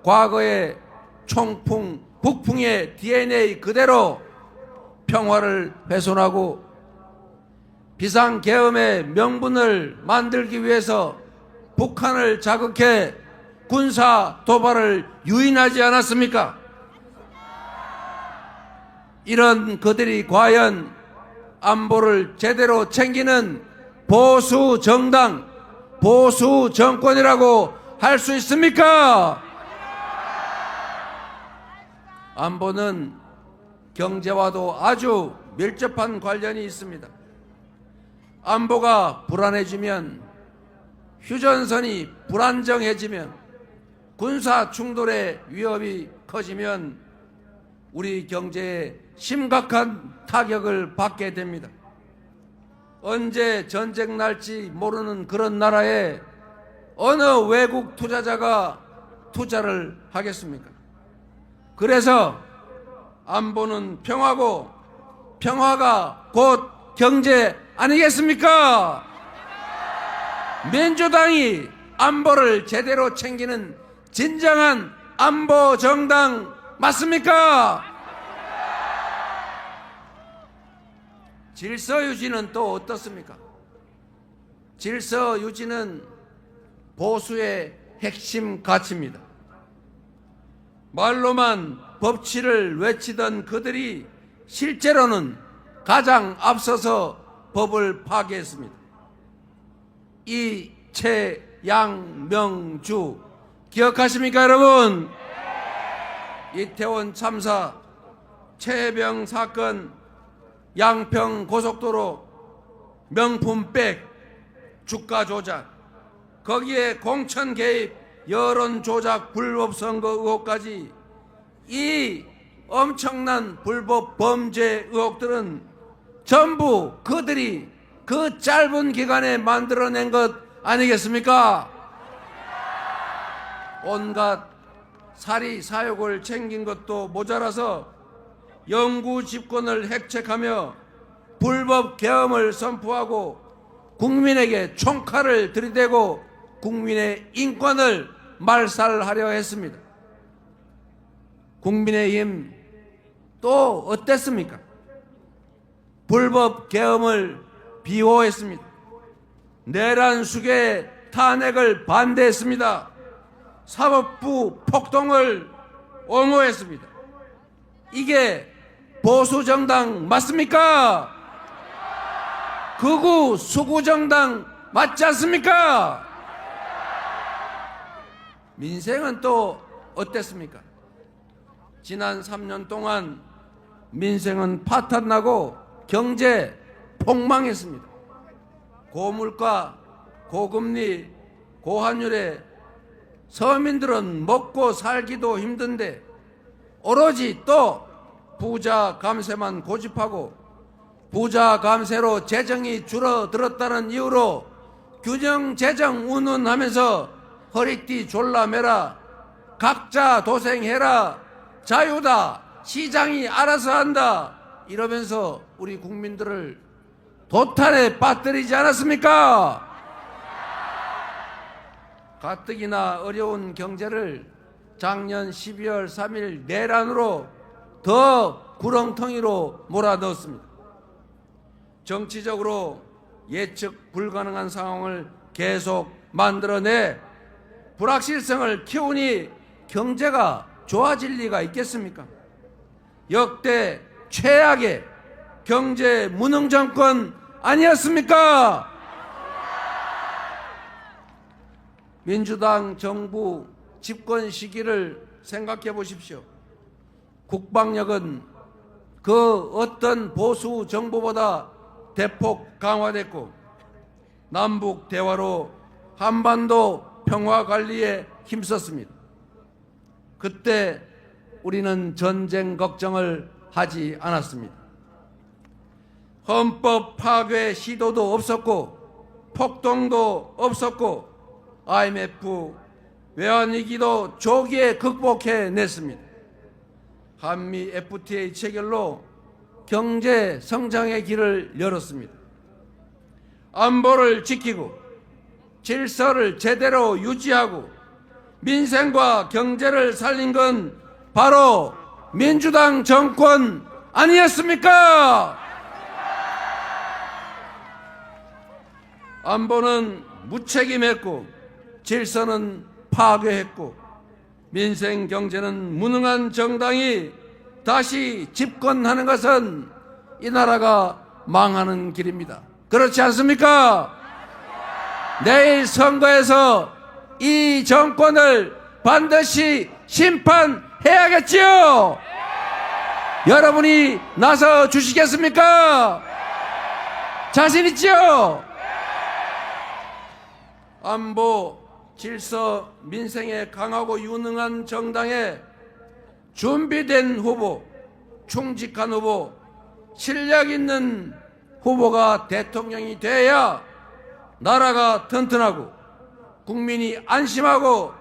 과거의 총풍, 북풍의 DNA 그대로 평화를 훼손하고 비상계엄의 명분을 만들기 위해서 북한을 자극해 군사 도발을 유인하지 않았습니까? 이런 그들이 과연 안보를 제대로 챙기는 보수 정당, 보수 정권이라고 할 수 있습니까? 안보는 경제와도 아주 밀접한 관련이 있습니다. 안보가 불안해지면, 휴전선이 불안정해지면, 군사 충돌의 위협이 커지면 우리 경제에 심각한 타격을 받게 됩니다. 언제 전쟁 날지 모르는 그런 나라에 어느 외국 투자자가 투자를 하겠습니까? 그래서 안보는 평화고 평화가 곧 경제 아니겠습니까? 민주당이 안보를 제대로 챙기는 진정한 안보 정당 맞습니까? 질서 유지는 또 어떻습니까? 질서 유지는 보수의 핵심 가치입니다. 말로만 법치를 외치던 그들이 실제로는 가장 앞서서 법을 파괴했습니다. 이채양명주 기억하십니까, 여러분? 이태원 참사, 최혜병 사건, 양평 고속도로, 명품백, 주가 조작, 거기에 공천 개입, 여론 조작, 불법 선거 의혹까지 이 엄청난 불법 범죄 의혹들은 전부 그들이 그 짧은 기간에 만들어낸 것 아니겠습니까? 온갖 사리 사욕을 챙긴 것도 모자라서 영구 집권을 획책하며 불법 계엄을 선포하고 국민에게 총칼을 들이대고 국민의 인권을 말살하려 했습니다. 국민의힘 또 어땠습니까? 불법 계엄을 비호했습니다. 내란 수계 탄핵을 반대했습니다. 사법부 폭동을 옹호했습니다. 이게 보수정당 맞습니까? 극우 수구정당 맞지 않습니까? 민생은 또 어땠습니까? 지난 3년 동안 민생은 파탄나고 경제 폭망했습니다. 고물가, 고금리, 고환율에 서민들은 먹고 살기도 힘든데 오로지 또 부자 감세만 고집하고 부자 감세로 재정이 줄어들었다는 이유로 균형 재정 운운하면서 허리띠 졸라매라, 각자 도생해라, 자유다, 시장이 알아서 한다 이러면서 우리 국민들을 도탄에 빠뜨리지 않았습니까? 가뜩이나 어려운 경제를 작년 12월 3일 내란으로 더 구렁텅이로 몰아넣었습니다. 정치적으로 예측 불가능한 상황을 계속 만들어내 불확실성을 키우니 경제가 좋아질 리가 있겠습니까? 역대 최악의 경제 무능 정권 아니었습니까? 민주당 정부 집권 시기를 생각해 보십시오. 국방력은 그 어떤 보수 정부보다 대폭 강화됐고 남북 대화로 한반도 평화 관리에 힘썼습니다. 그때 우리는 전쟁 걱정을 하지 않았습니다. 헌법 파괴 시도도 없었고 폭동도 없었고 IMF 외환위기도 조기에 극복해냈습니다. 한미 FTA 체결로 경제 성장의 길을 열었습니다. 안보를 지키고 질서를 제대로 유지하고 민생과 경제를 살린 건 바로 민주당 정권 아니었습니까? 안보는 무책임했고 질서는 파괴했고 민생 경제는 무능한 정당이 다시 집권하는 것은 이 나라가 망하는 길입니다. 그렇지 않습니까? 내일 선거에서 이 정권을 반드시 심판해야겠지요. 여러분이 나서 주시겠습니까? 자신 있지요? 안보, 질서, 민생에 강하고 유능한 정당에 준비된 후보, 충직한 후보, 실력 있는 후보가 대통령이 돼야 나라가 튼튼하고 국민이 안심하고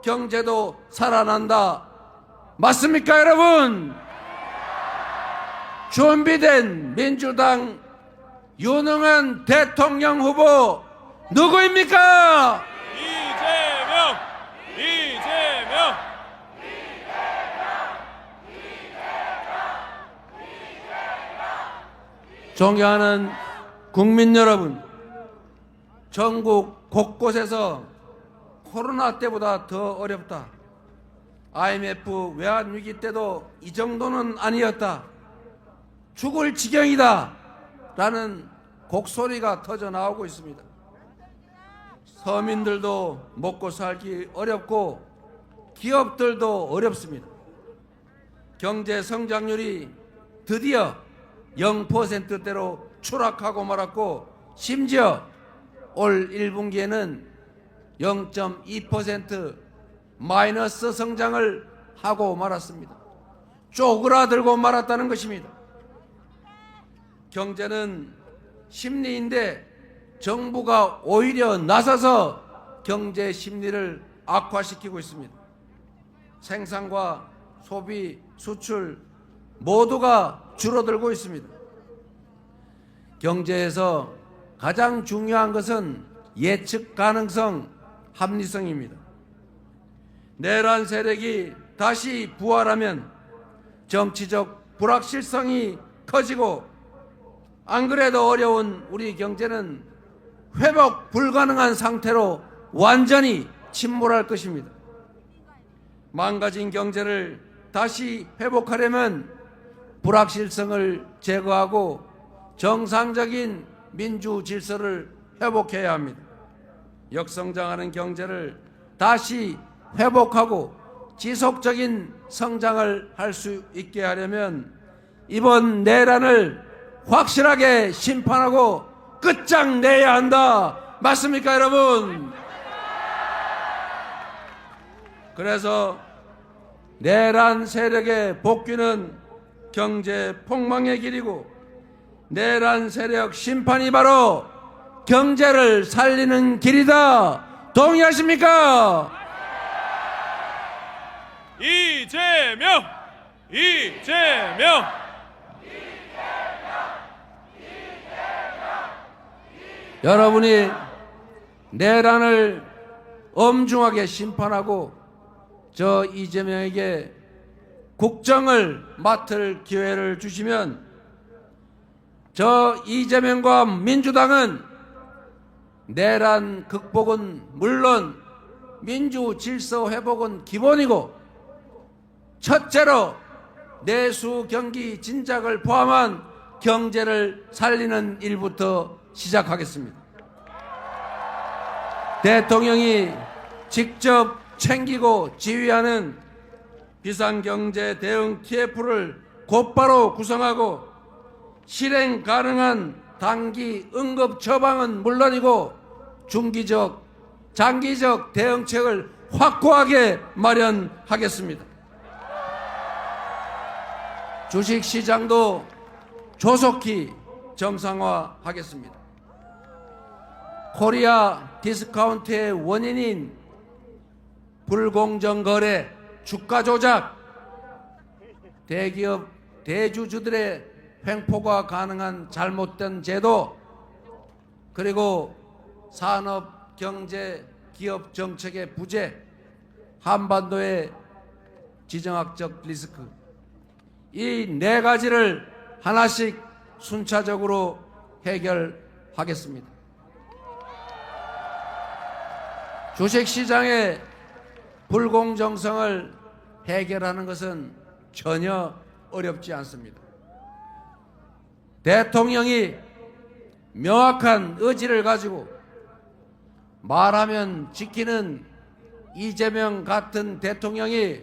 경제도 살아난다. 맞습니까, 여러분? 준비된 민주당 유능한 대통령 후보 누구입니까? 이재명! 이재명! 존경하는 국민 여러분, 전국 곳곳에서 코로나 때보다 더 어렵다. IMF 외환위기 때도 이 정도는 아니었다. 죽을 지경이다. 라는 곡소리가 터져 나오고 있습니다. 서민들도 먹고 살기 어렵고 기업들도 어렵습니다. 경제 성장률이 드디어 0%대로 추락하고 말았고, 심지어 올 1분기에는 0.2% 마이너스 성장을 하고 말았습니다. 쪼그라들고 말았다는 것입니다. 경제는 심리인데 정부가 오히려 나서서 경제 심리를 악화시키고 있습니다. 생산과 소비, 수출 모두가 줄어들고 있습니다. 경제에서 가장 중요한 것은 예측 가능성, 합리성입니다. 내란 세력이 다시 부활하면 정치적 불확실성이 커지고, 안 그래도 어려운 우리 경제는 회복 불가능한 상태로 완전히 침몰할 것입니다. 망가진 경제를 다시 회복하려면 불확실성을 제거하고 정상적인 민주 질서를 회복해야 합니다. 역성장하는 경제를 다시 회복하고 지속적인 성장을 할 수 있게 하려면 이번 내란을 확실하게 심판하고 끝장내야 한다. 맞습니까, 여러분? 그래서 내란 세력의 복귀는 경제 폭망의 길이고, 내란 세력 심판이 바로 경제를 살리는 길이다. 동의하십니까? 이재명! 이재명! 여러분이 내란을 엄중하게 심판하고 저 이재명에게 국정을 맡을 기회를 주시면 저 이재명과 민주당은 내란 극복은 물론 민주 질서 회복은 기본이고, 첫째로 내수 경기 진작을 포함한 경제를 살리는 일부터 시작하겠습니다. 대통령이 직접 챙기고 지휘하는 비상경제 대응 TF를 곧바로 구성하고, 실행 가능한 단기 응급 처방은 물론이고 중기적, 장기적 대응책을 확고하게 마련하겠습니다. 주식시장도 조속히 정상화하겠습니다. 코리아 디스카운트의 원인인 불공정 거래, 주가 조작, 대기업, 대주주들의 횡포가 가능한 잘못된 제도, 그리고 산업, 경제, 기업 정책의 부재, 한반도의 지정학적 리스크, 이 네 가지를 하나씩 순차적으로 해결하겠습니다. 주식시장의 불공정성을 해결하는 것은 전혀 어렵지 않습니다. 대통령이 명확한 의지를 가지고 말하면 지키는 이재명 같은 대통령이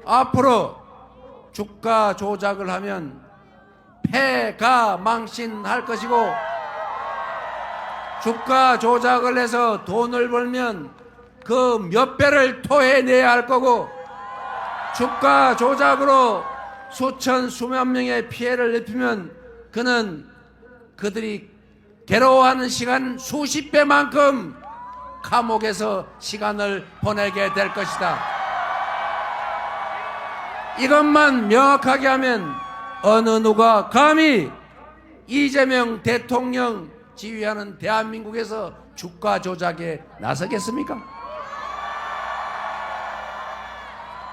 앞으로 주가 조작을 하면 패가 망신할 것이고, 주가 조작을 해서 돈을 벌면 그 몇 배를 토해내야 할 거고, 주가 조작으로 수천 수만 명의 피해를 입히면 그는 그들이 괴로워하는 시간 수십 배만큼 감옥에서 시간을 보내게 될 것이다. 이것만 명확하게 하면 어느 누가 감히 이재명 대통령 지휘하는 대한민국에서 주가 조작에 나서겠습니까?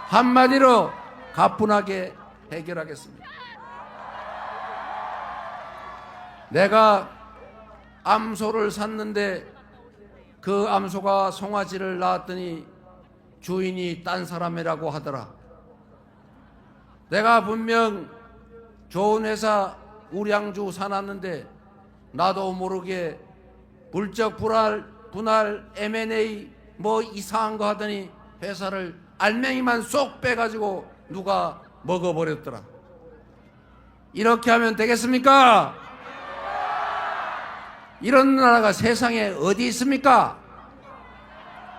한마디로 가뿐하게 해결하겠습니다. 내가 암소를 샀는데 그 암소가 송아지를 낳았더니 주인이 딴 사람이라고 하더라. 내가 분명 좋은 회사 우량주 사놨는데 나도 모르게 물적 분할 M&A 뭐 이상한 거 하더니 회사를 알맹이만 쏙 빼가지고 누가 먹어버렸더라. 이렇게 하면 되겠습니까? 이런 나라가 세상에 어디 있습니까?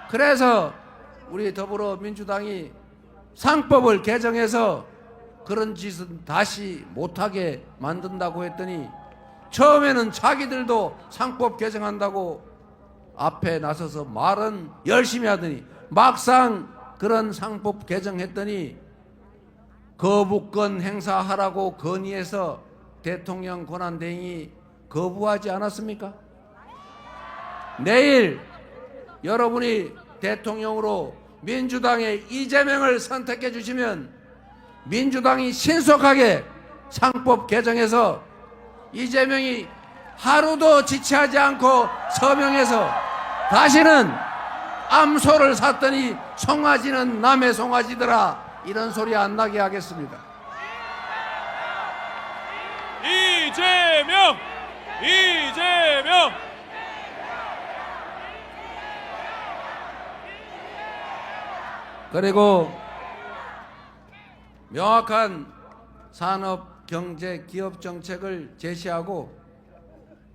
그래서 우리 더불어민주당이 상법을 개정해서 그런 짓은 다시 못하게 만든다고 했더니 처음에는 자기들도 상법 개정한다고 앞에 나서서 말은 열심히 하더니 막상 그런 상법 개정했더니 거부권 행사하라고 건의해서 대통령 권한대행이 거부하지 않았습니까? 내일 여러분이 대통령으로 민주당의 이재명을 선택해 주시면 민주당이 신속하게 상법 개정해서 이재명이 하루도 지체하지 않고 서명해서 다시는 암소를 샀더니 송아지는 남의 송아지더라 이런 소리 안 나게 하겠습니다. 이재명! 이재명! 그리고 명확한 산업, 경제, 기업 정책을 제시하고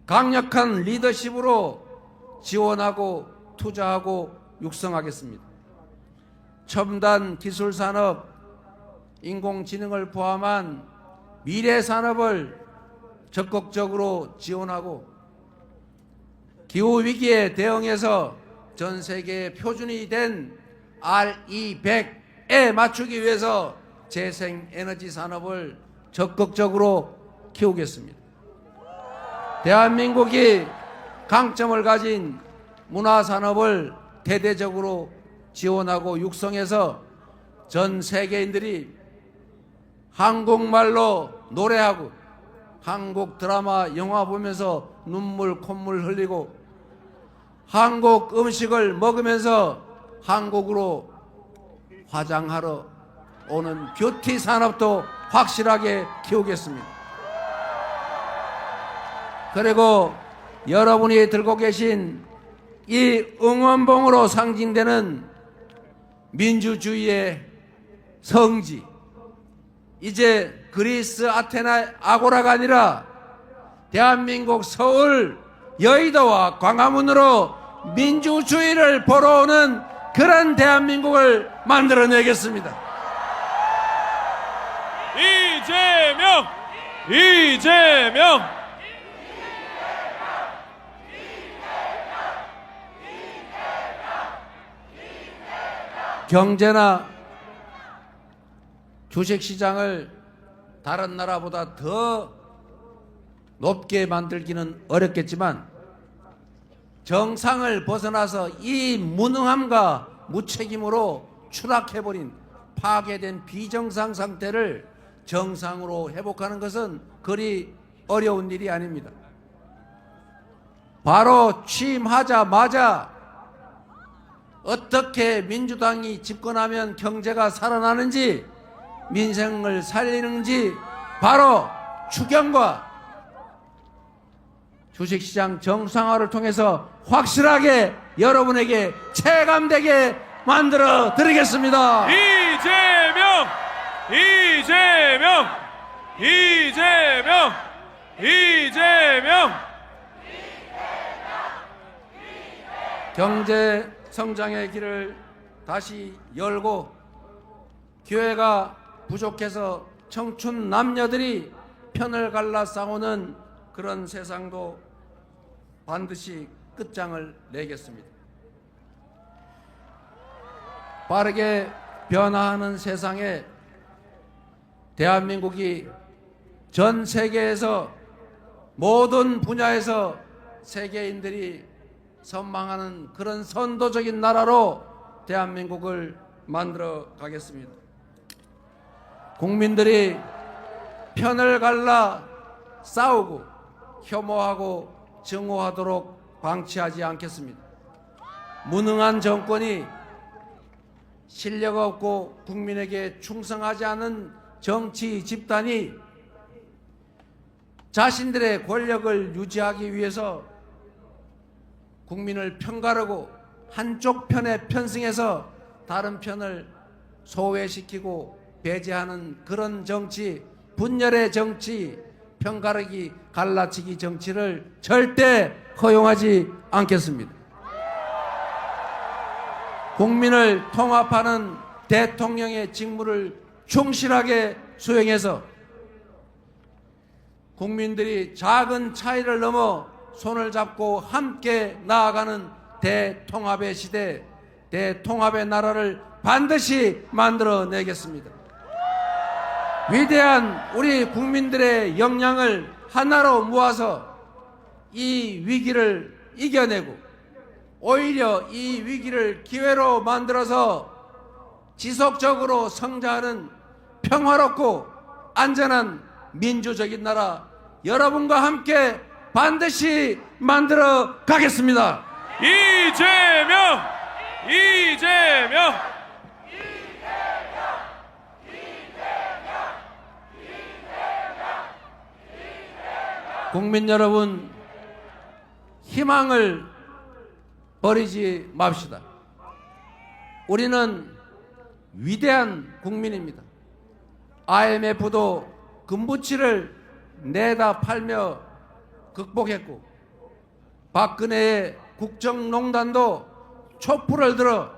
강력한 리더십으로 지원하고 투자하고 육성하겠습니다. 첨단 기술 산업, 인공지능을 포함한 미래 산업을 적극적으로 지원하고 기후 위기에 대응해서 전 세계의 표준이 된 RE100에 맞추기 위해서 재생에너지 산업을 적극적으로 키우겠습니다. 대한민국이 강점을 가진 문화산업을 대대적으로 지원하고 육성해서 전 세계인들이 한국말로 노래하고 한국 드라마, 영화 보면서 눈물, 콧물 흘리고 한국 음식을 먹으면서 한국으로 화장하러 오는 뷰티 산업도 확실하게 키우겠습니다. 그리고 여러분이 들고 계신 이 응원봉으로 상징되는 민주주의의 성지, 이제 그리스 아테네 아고라가 아니라 대한민국 서울 여의도와 광화문으로 민주주의를 보러 오는 그런 대한민국을 만들어내겠습니다. 이재명! 이재명! 경제나 주식시장을 다른 나라보다 더 높게 만들기는 어렵겠지만 정상을 벗어나서 이 무능함과 무책임으로 추락해버린 파괴된 비정상 상태를 정상으로 회복하는 것은 그리 어려운 일이 아닙니다. 바로 취임하자마자 어떻게 민주당이 집권하면 경제가 살아나는지 민생을 살리는지 바로 추경과 주식시장 정상화를 통해서 확실하게 여러분에게 체감되게 만들어 드리겠습니다. 이재명! 이재명! 이재명! 이재명! 경제 성장의 길을 다시 열고 기회가 부족해서 청춘 남녀들이 편을 갈라 싸우는 그런 세상도 반드시 끝장을 내겠습니다. 빠르게 변화하는 세상에 대한민국이 전 세계에서 모든 분야에서 세계인들이 선망하는 그런 선도적인 나라로 대한민국을 만들어 가겠습니다. 국민들이 편을 갈라 싸우고 혐오하고 증오하도록 방치하지 않겠습니다. 무능한 정권이 실력 없고 국민에게 충성하지 않은 정치 집단이 자신들의 권력을 유지하기 위해서 국민을 편가르고 한쪽 편에 편승해서 다른 편을 소외시키고 배제하는 그런 정치, 분열의 정치, 편가르기, 갈라치기 정치를 절대 허용하지 않겠습니다. 국민을 통합하는 대통령의 직무를 충실하게 수행해서 국민들이 작은 차이를 넘어 손을 잡고 함께 나아가는 대통합의 시대, 대통합의 나라를 반드시 만들어내겠습니다. 위대한 우리 국민들의 역량을 하나로 모아서 이 위기를 이겨내고 오히려 이 위기를 기회로 만들어서 지속적으로 성장하는 평화롭고 안전한 민주적인 나라 여러분과 함께 반드시 만들어 가겠습니다. 이재명! 이재명! 국민 여러분, 희망을 버리지 맙시다. 우리는 위대한 국민입니다. IMF도 금부치를 내다 팔며 극복했고 박근혜의 국정농단도 촛불을 들어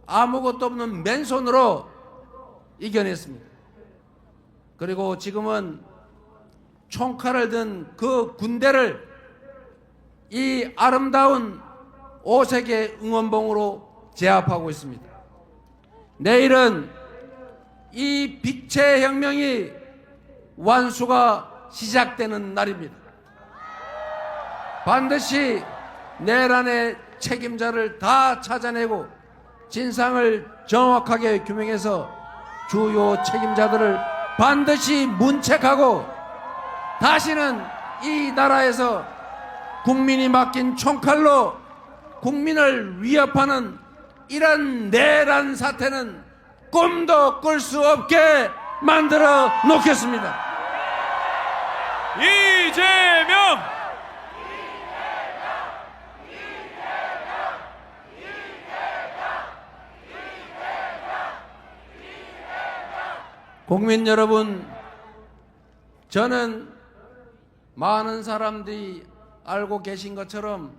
아무것도 없는 맨손으로 이겨냈습니다. 그리고 지금은 총칼을 든 그 군대를 이 아름다운 5세계 응원봉으로 제압하고 있습니다. 내일은 이 빛의 혁명이 완수가 시작되는 날입니다. 반드시 내란의 책임자를 다 찾아내고 진상을 정확하게 규명해서 주요 책임자들을 반드시 문책하고 다시는 이 나라에서 국민이 맡긴 총칼로 국민을 위협하는 이런 내란 사태는 꿈도 꿀 수 없게 만들어 놓겠습니다. 이재명! 국민 여러분, 저는 많은 사람들이 알고 계신 것처럼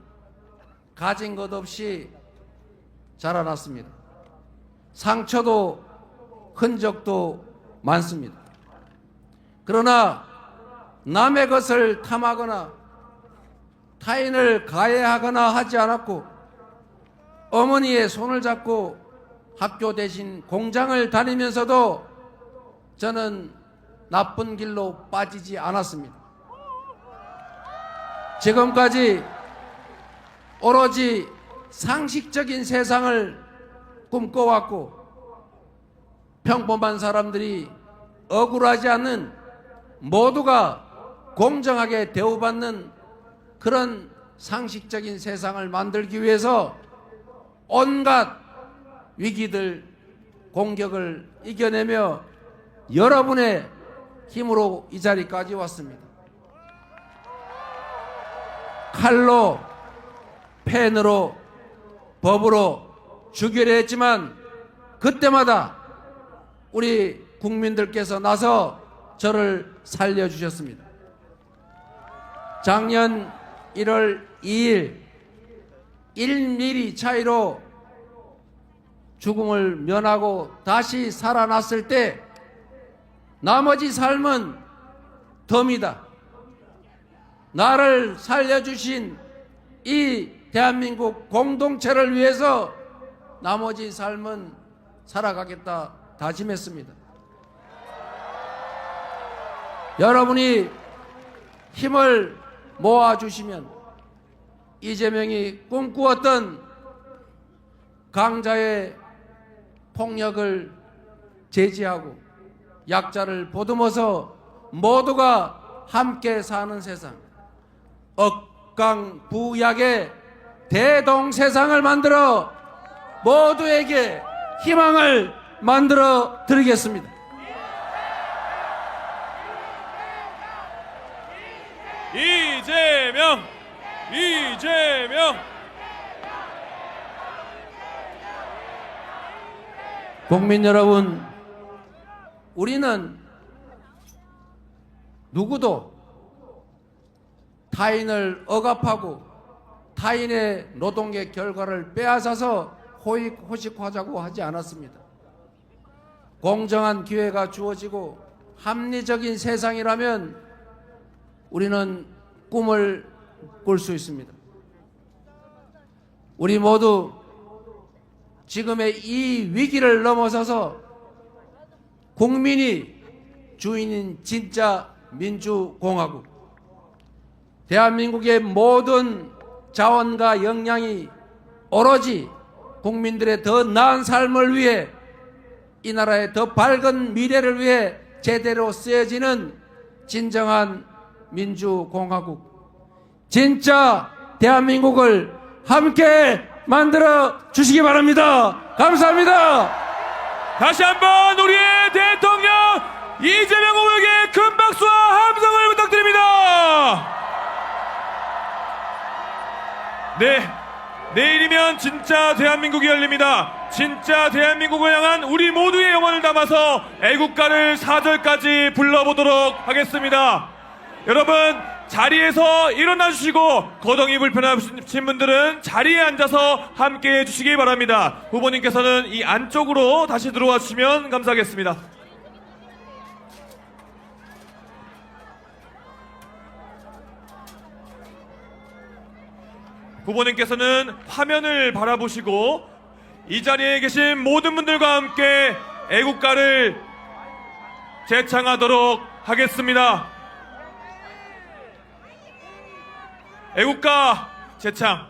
가진 것 없이 자라났습니다. 상처도 흔적도 많습니다. 그러나 남의 것을 탐하거나 타인을 가해하거나 하지 않았고 어머니의 손을 잡고 학교 대신 공장을 다니면서도 저는 나쁜 길로 빠지지 않았습니다. 지금까지 오로지 상식적인 세상을 꿈꿔왔고 평범한 사람들이 억울하지 않는 모두가 공정하게 대우받는 그런 상식적인 세상을 만들기 위해서 온갖 위기들, 공격을 이겨내며 여러분의 힘으로 이 자리까지 왔습니다. 칼로, 펜으로, 법으로 죽이려 했지만 그때마다 우리 국민들께서 나서 저를 살려주셨습니다. 작년 1월 2일 1mm 차이로 죽음을 면하고 다시 살아났을 때 나머지 삶은 덤이다. 나를 살려주신 이 대한민국 공동체를 위해서 나머지 삶은 살아가겠다 다짐했습니다. 여러분이 힘을 모아주시면 이재명이 꿈꾸었던 강자의 폭력을 제지하고 약자를 보듬어서 모두가 함께 사는 세상, 억강부약의 대동세상을 만들어 모두에게 희망을 만들어 드리겠습니다. 이재명! 국민 여러분, 우리는 누구도 타인을 억압하고 타인의 노동의 결과를 빼앗아서 호식하자고 하지 않았습니다. 공정한 기회가 주어지고 합리적인 세상이라면 우리는 꿈을 꿀 수 있습니다. 우리 모두 지금의 이 위기를 넘어서서 국민이 주인인 진짜 민주공화국, 대한민국의 모든 자원과 역량이 오로지 국민들의 더 나은 삶을 위해, 이 나라의 더 밝은 미래를 위해 제대로 쓰여지는 진정한 민주공화국, 진짜 대한민국을 함께 만들어 주시기 바랍니다. 감사합니다. 다시 한번 우리의 대통령 이재명 후보에게 큰 박수와 함성을 부탁드립니다. 네, 내일이면 진짜 대한민국이 열립니다. 진짜 대한민국을 향한 우리 모두의 영혼을 담아서 애국가를 4절까지 불러보도록 하겠습니다. 여러분, 자리에서 일어나 주시고 거동이 불편하신 분들은 자리에 앉아서 함께 해주시기 바랍니다. 후보님께서는 이 안쪽으로 다시 들어와 주시면 감사하겠습니다. 후보님께서는 화면을 바라보시고 이 자리에 계신 모든 분들과 함께 애국가를 재창하도록 하겠습니다. 애국가 재창.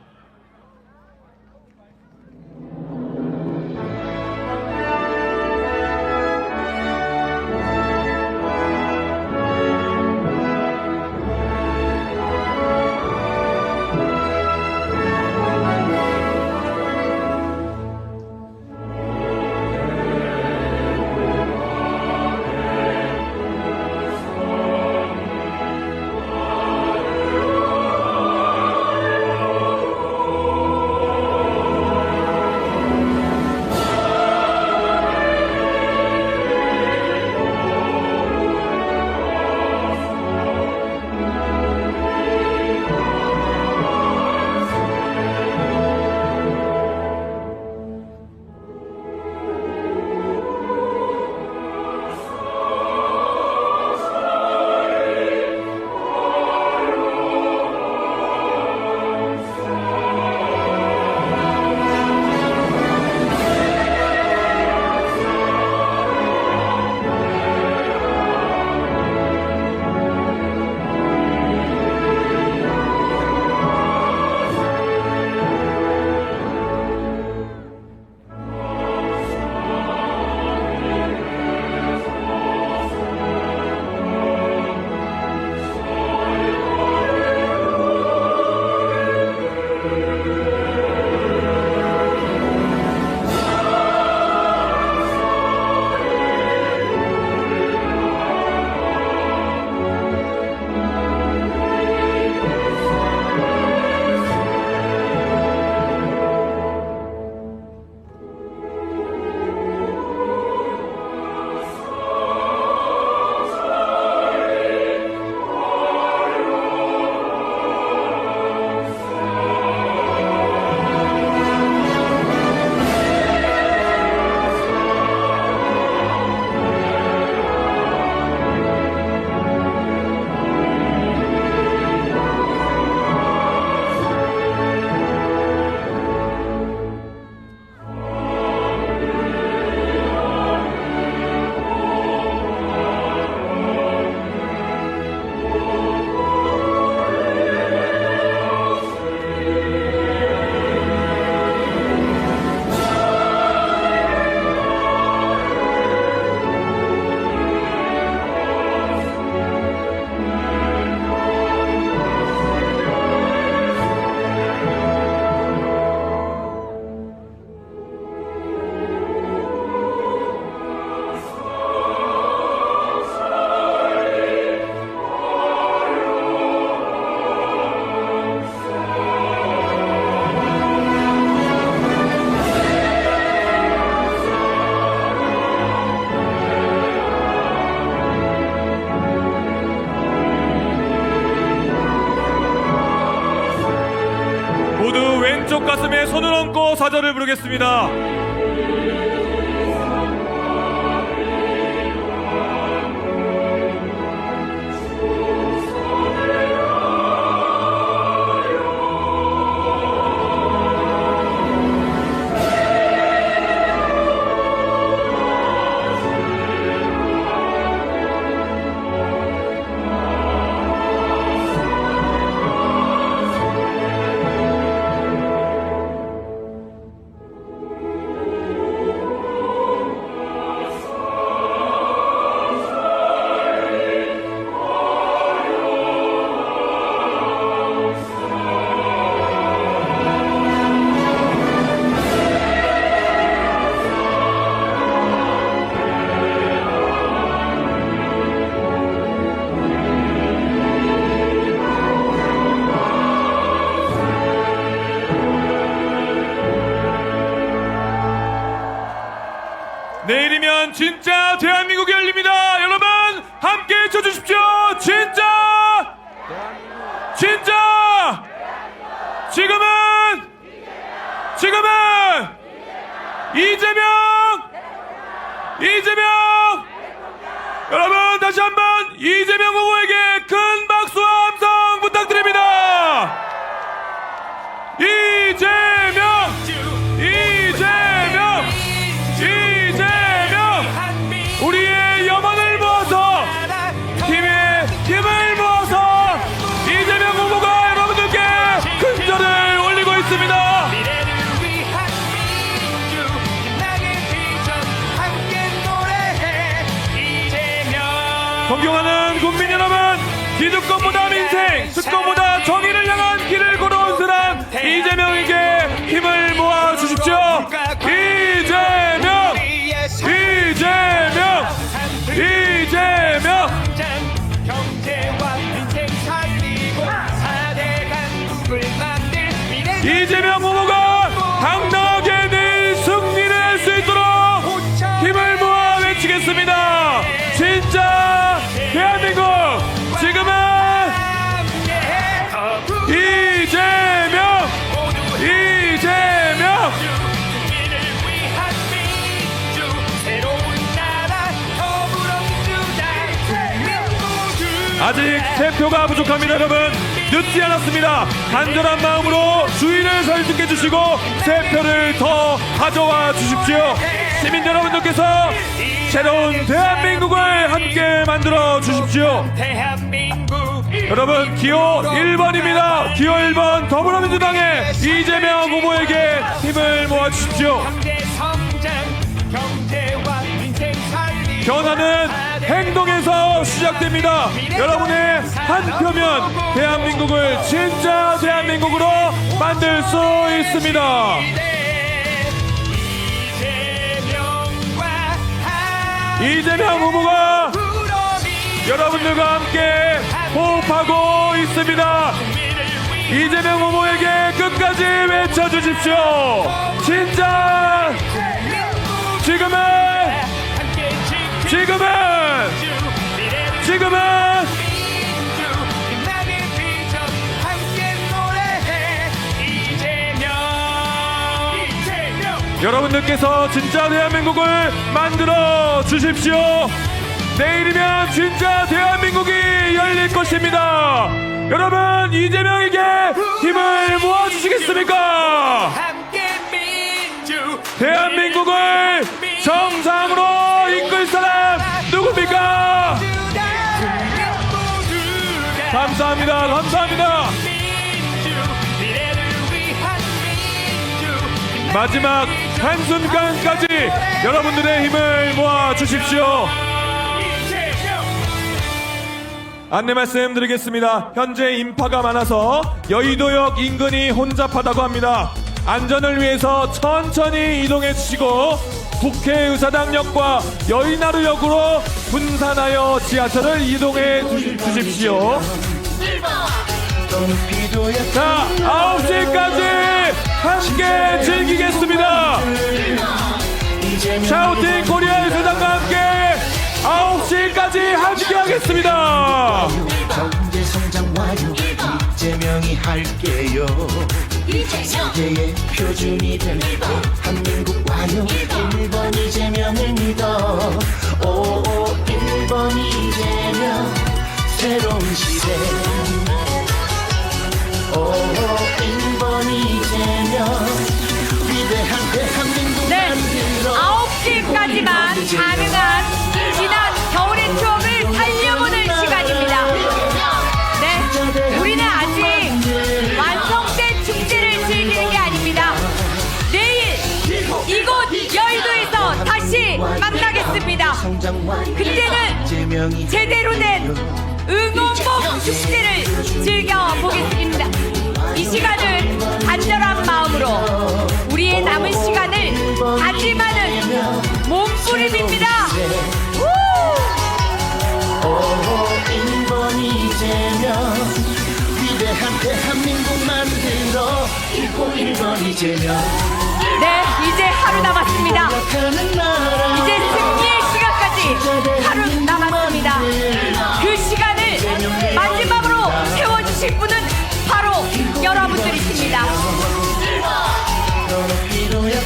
모두 왼쪽 가슴에 손을 얹고 사절을 부르겠습니다. 내일이면 진짜 대한민국이 열립니다. 여러분 함께 쳐주십시오. 진짜 지금은 이재명 여러분 다시 한번 이재명 후보에게 큰 박수와 함성 부탁드립니다. 이재명 우리의 염원을 모아서 힘을 모아서 이재명 후보가 여러분들께 큰 절을 올리고 있습니다. 존경하는 국민 여러분, 기득권보다 민생, 특권보다 정의를 향한 길을 걸어온 사람 이재명에게 힘을 모아 주십시오. 이재명 이재명 후보가 당당하게 내일 승리를 할 수 있도록 힘을 모아 외치겠습니다. 진짜 대한민국 지금은 이재명 아직 3표가 부족합니다. 여러분 늦지 않았습니다. 간절한 마음으로 주의를 설득해 주시고 3표를 더 가져와 주십시오. 시민 여러분들께서 새로운 대한민국을 함께 만들어 주십시오. 여러분 기호 1번입니다. 기호 1번 더불어민주당의 이재명 후보에게 힘을 모아 주십시오. 변화는 행동에서 시작됩니다. 여러분의 한 표면 대한민국을 진짜 대한민국으로 만들 수 있습니다. 이재명 후보가 여러분들과 함께 호흡하고 있습니다. 이재명 후보에게 끝까지 외쳐주십시오. 진짜 지금은 여러분들께서 진짜 대한민국을 만들어 주십시오. 내일이면 진짜 대한민국이 열릴 것입니다. 여러분 이재명에게 힘을 모아주시겠습니까? 대한민국을 정상으로 이끌 사람 누굽니까? 감사합니다. 마지막 한순간까지 여러분들의 힘을 모아 주십시오. 안내 말씀드리겠습니다. 현재 인파가 많아서 여의도역 인근이 혼잡하다고 합니다. 안전을 위해서 천천히 이동해 주시고 국회의사당역과 여의나루역으로 분산하여 지하철을 이동해 주십시오. 자, 9시까지 함께 즐기겠습니다. 샤우팅 코리아 의사당과 함께 9시까지 함께 하겠습니다. 경제 성장 완료 이재명이 할게요. 세계의 표준이 될 대한민국 와요 1번 이재명을 믿어 오 1번 이재명 새로운 시대 오 1번 이재명 위대한 대한민국 네, 만들어 9시까지만 가능한 지난 겨울의 추억을 살려보는 시간입니다. 네, 우리는 아직 완성된 축제를 즐기는 게 아닙니다. 내일 이곳 여의도에서 다시 만나겠습니다. 그때는 제대로 된 응원봉 축제를 즐겨보겠습니다. 이 시간을 간절한 마음으로 우리의 남은 시간을 다짐하는 몸부림입니다. 오 1번 이재명 위대한 대한민국 만들어 1번 이재명 네, 이제 하루 남았습니다. 이제 승리의 시간까지 하루 남았습니다. 그 시간을 마지막으로 채워주실 분은 바로 여러분들이십니다.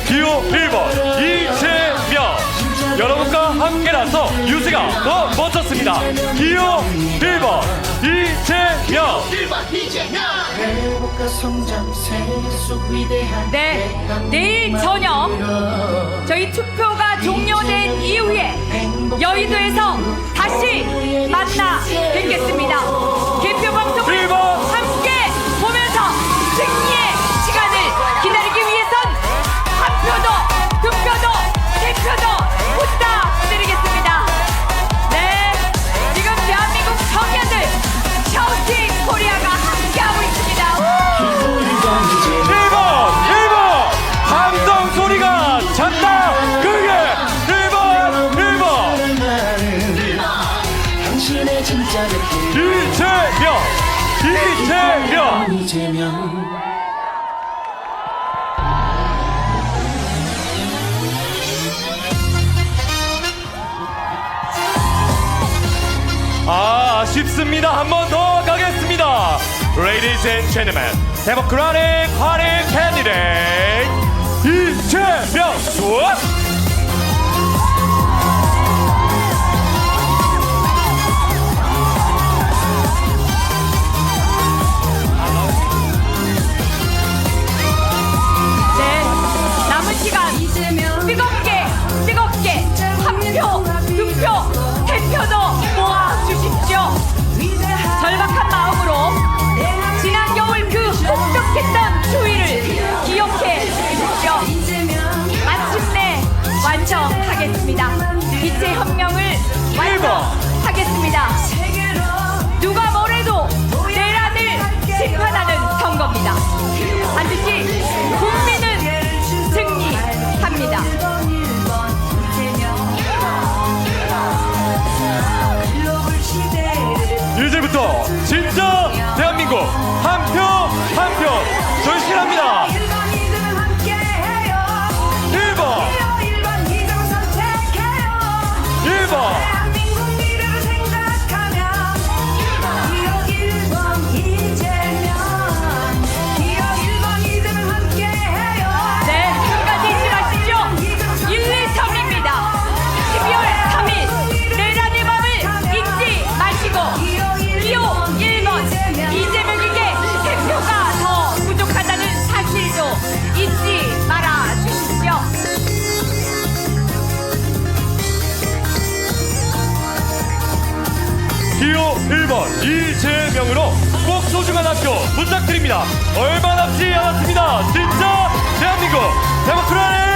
기호 1번 이재명 여러분과 함께라서 유세가 더 멋졌습니다. 기호 1번 이재명 회복과 성장 세속 위대한 네, 내일 저녁 저희 투표가 종료된 이후에 여의도에서 다시 만나 뵙겠습니다. 개표 방송을 함께 보면서 승리의 시간을 기다리기 위해선 한 표도, 두 표도, 세 표도 부탁드리겠습니다. 네, 지금 대한민국 청년들 샤우팅 코리아가 함께하고 있습니다. 1번 함성 소리가 찼다 그게 1번 당신의 진짜 이재명 아쉽습니다. 한 번 더 가겠습니다. Ladies and gentlemen, Democratic Party candidate 이재명 수업. 네, 남은 시간 뜨겁게 한 표, 두 표, 세 표도 모아 주십시오. 절박한 마음으로 지난 겨울 그 혹독했던 추위를 기억해 주십시오. 마침내 완성하겠습니다. 빛의 혁명을 완성하겠습니다. 누가 뭐래도 내란을 심판하는 선거입니다. 반드시 국민은 승리합니다. 이제부터 진짜 대한민국 한 표 한 표 절실합니다. 1번 네, 끝까지 잊지 마시죠. 1, 2, 3입니다. 12월 3일 내란의 밤을 잊지 마시고 기호 1번 이재명에게 3표가 더 부족하다는 사실도 잊지 말아 주십시오. 기호 1번 이재명으로 꼭 소중한 한 표 부탁드립니다. 얼마 남지 않았습니다. 진짜 대한민국 데모크라틱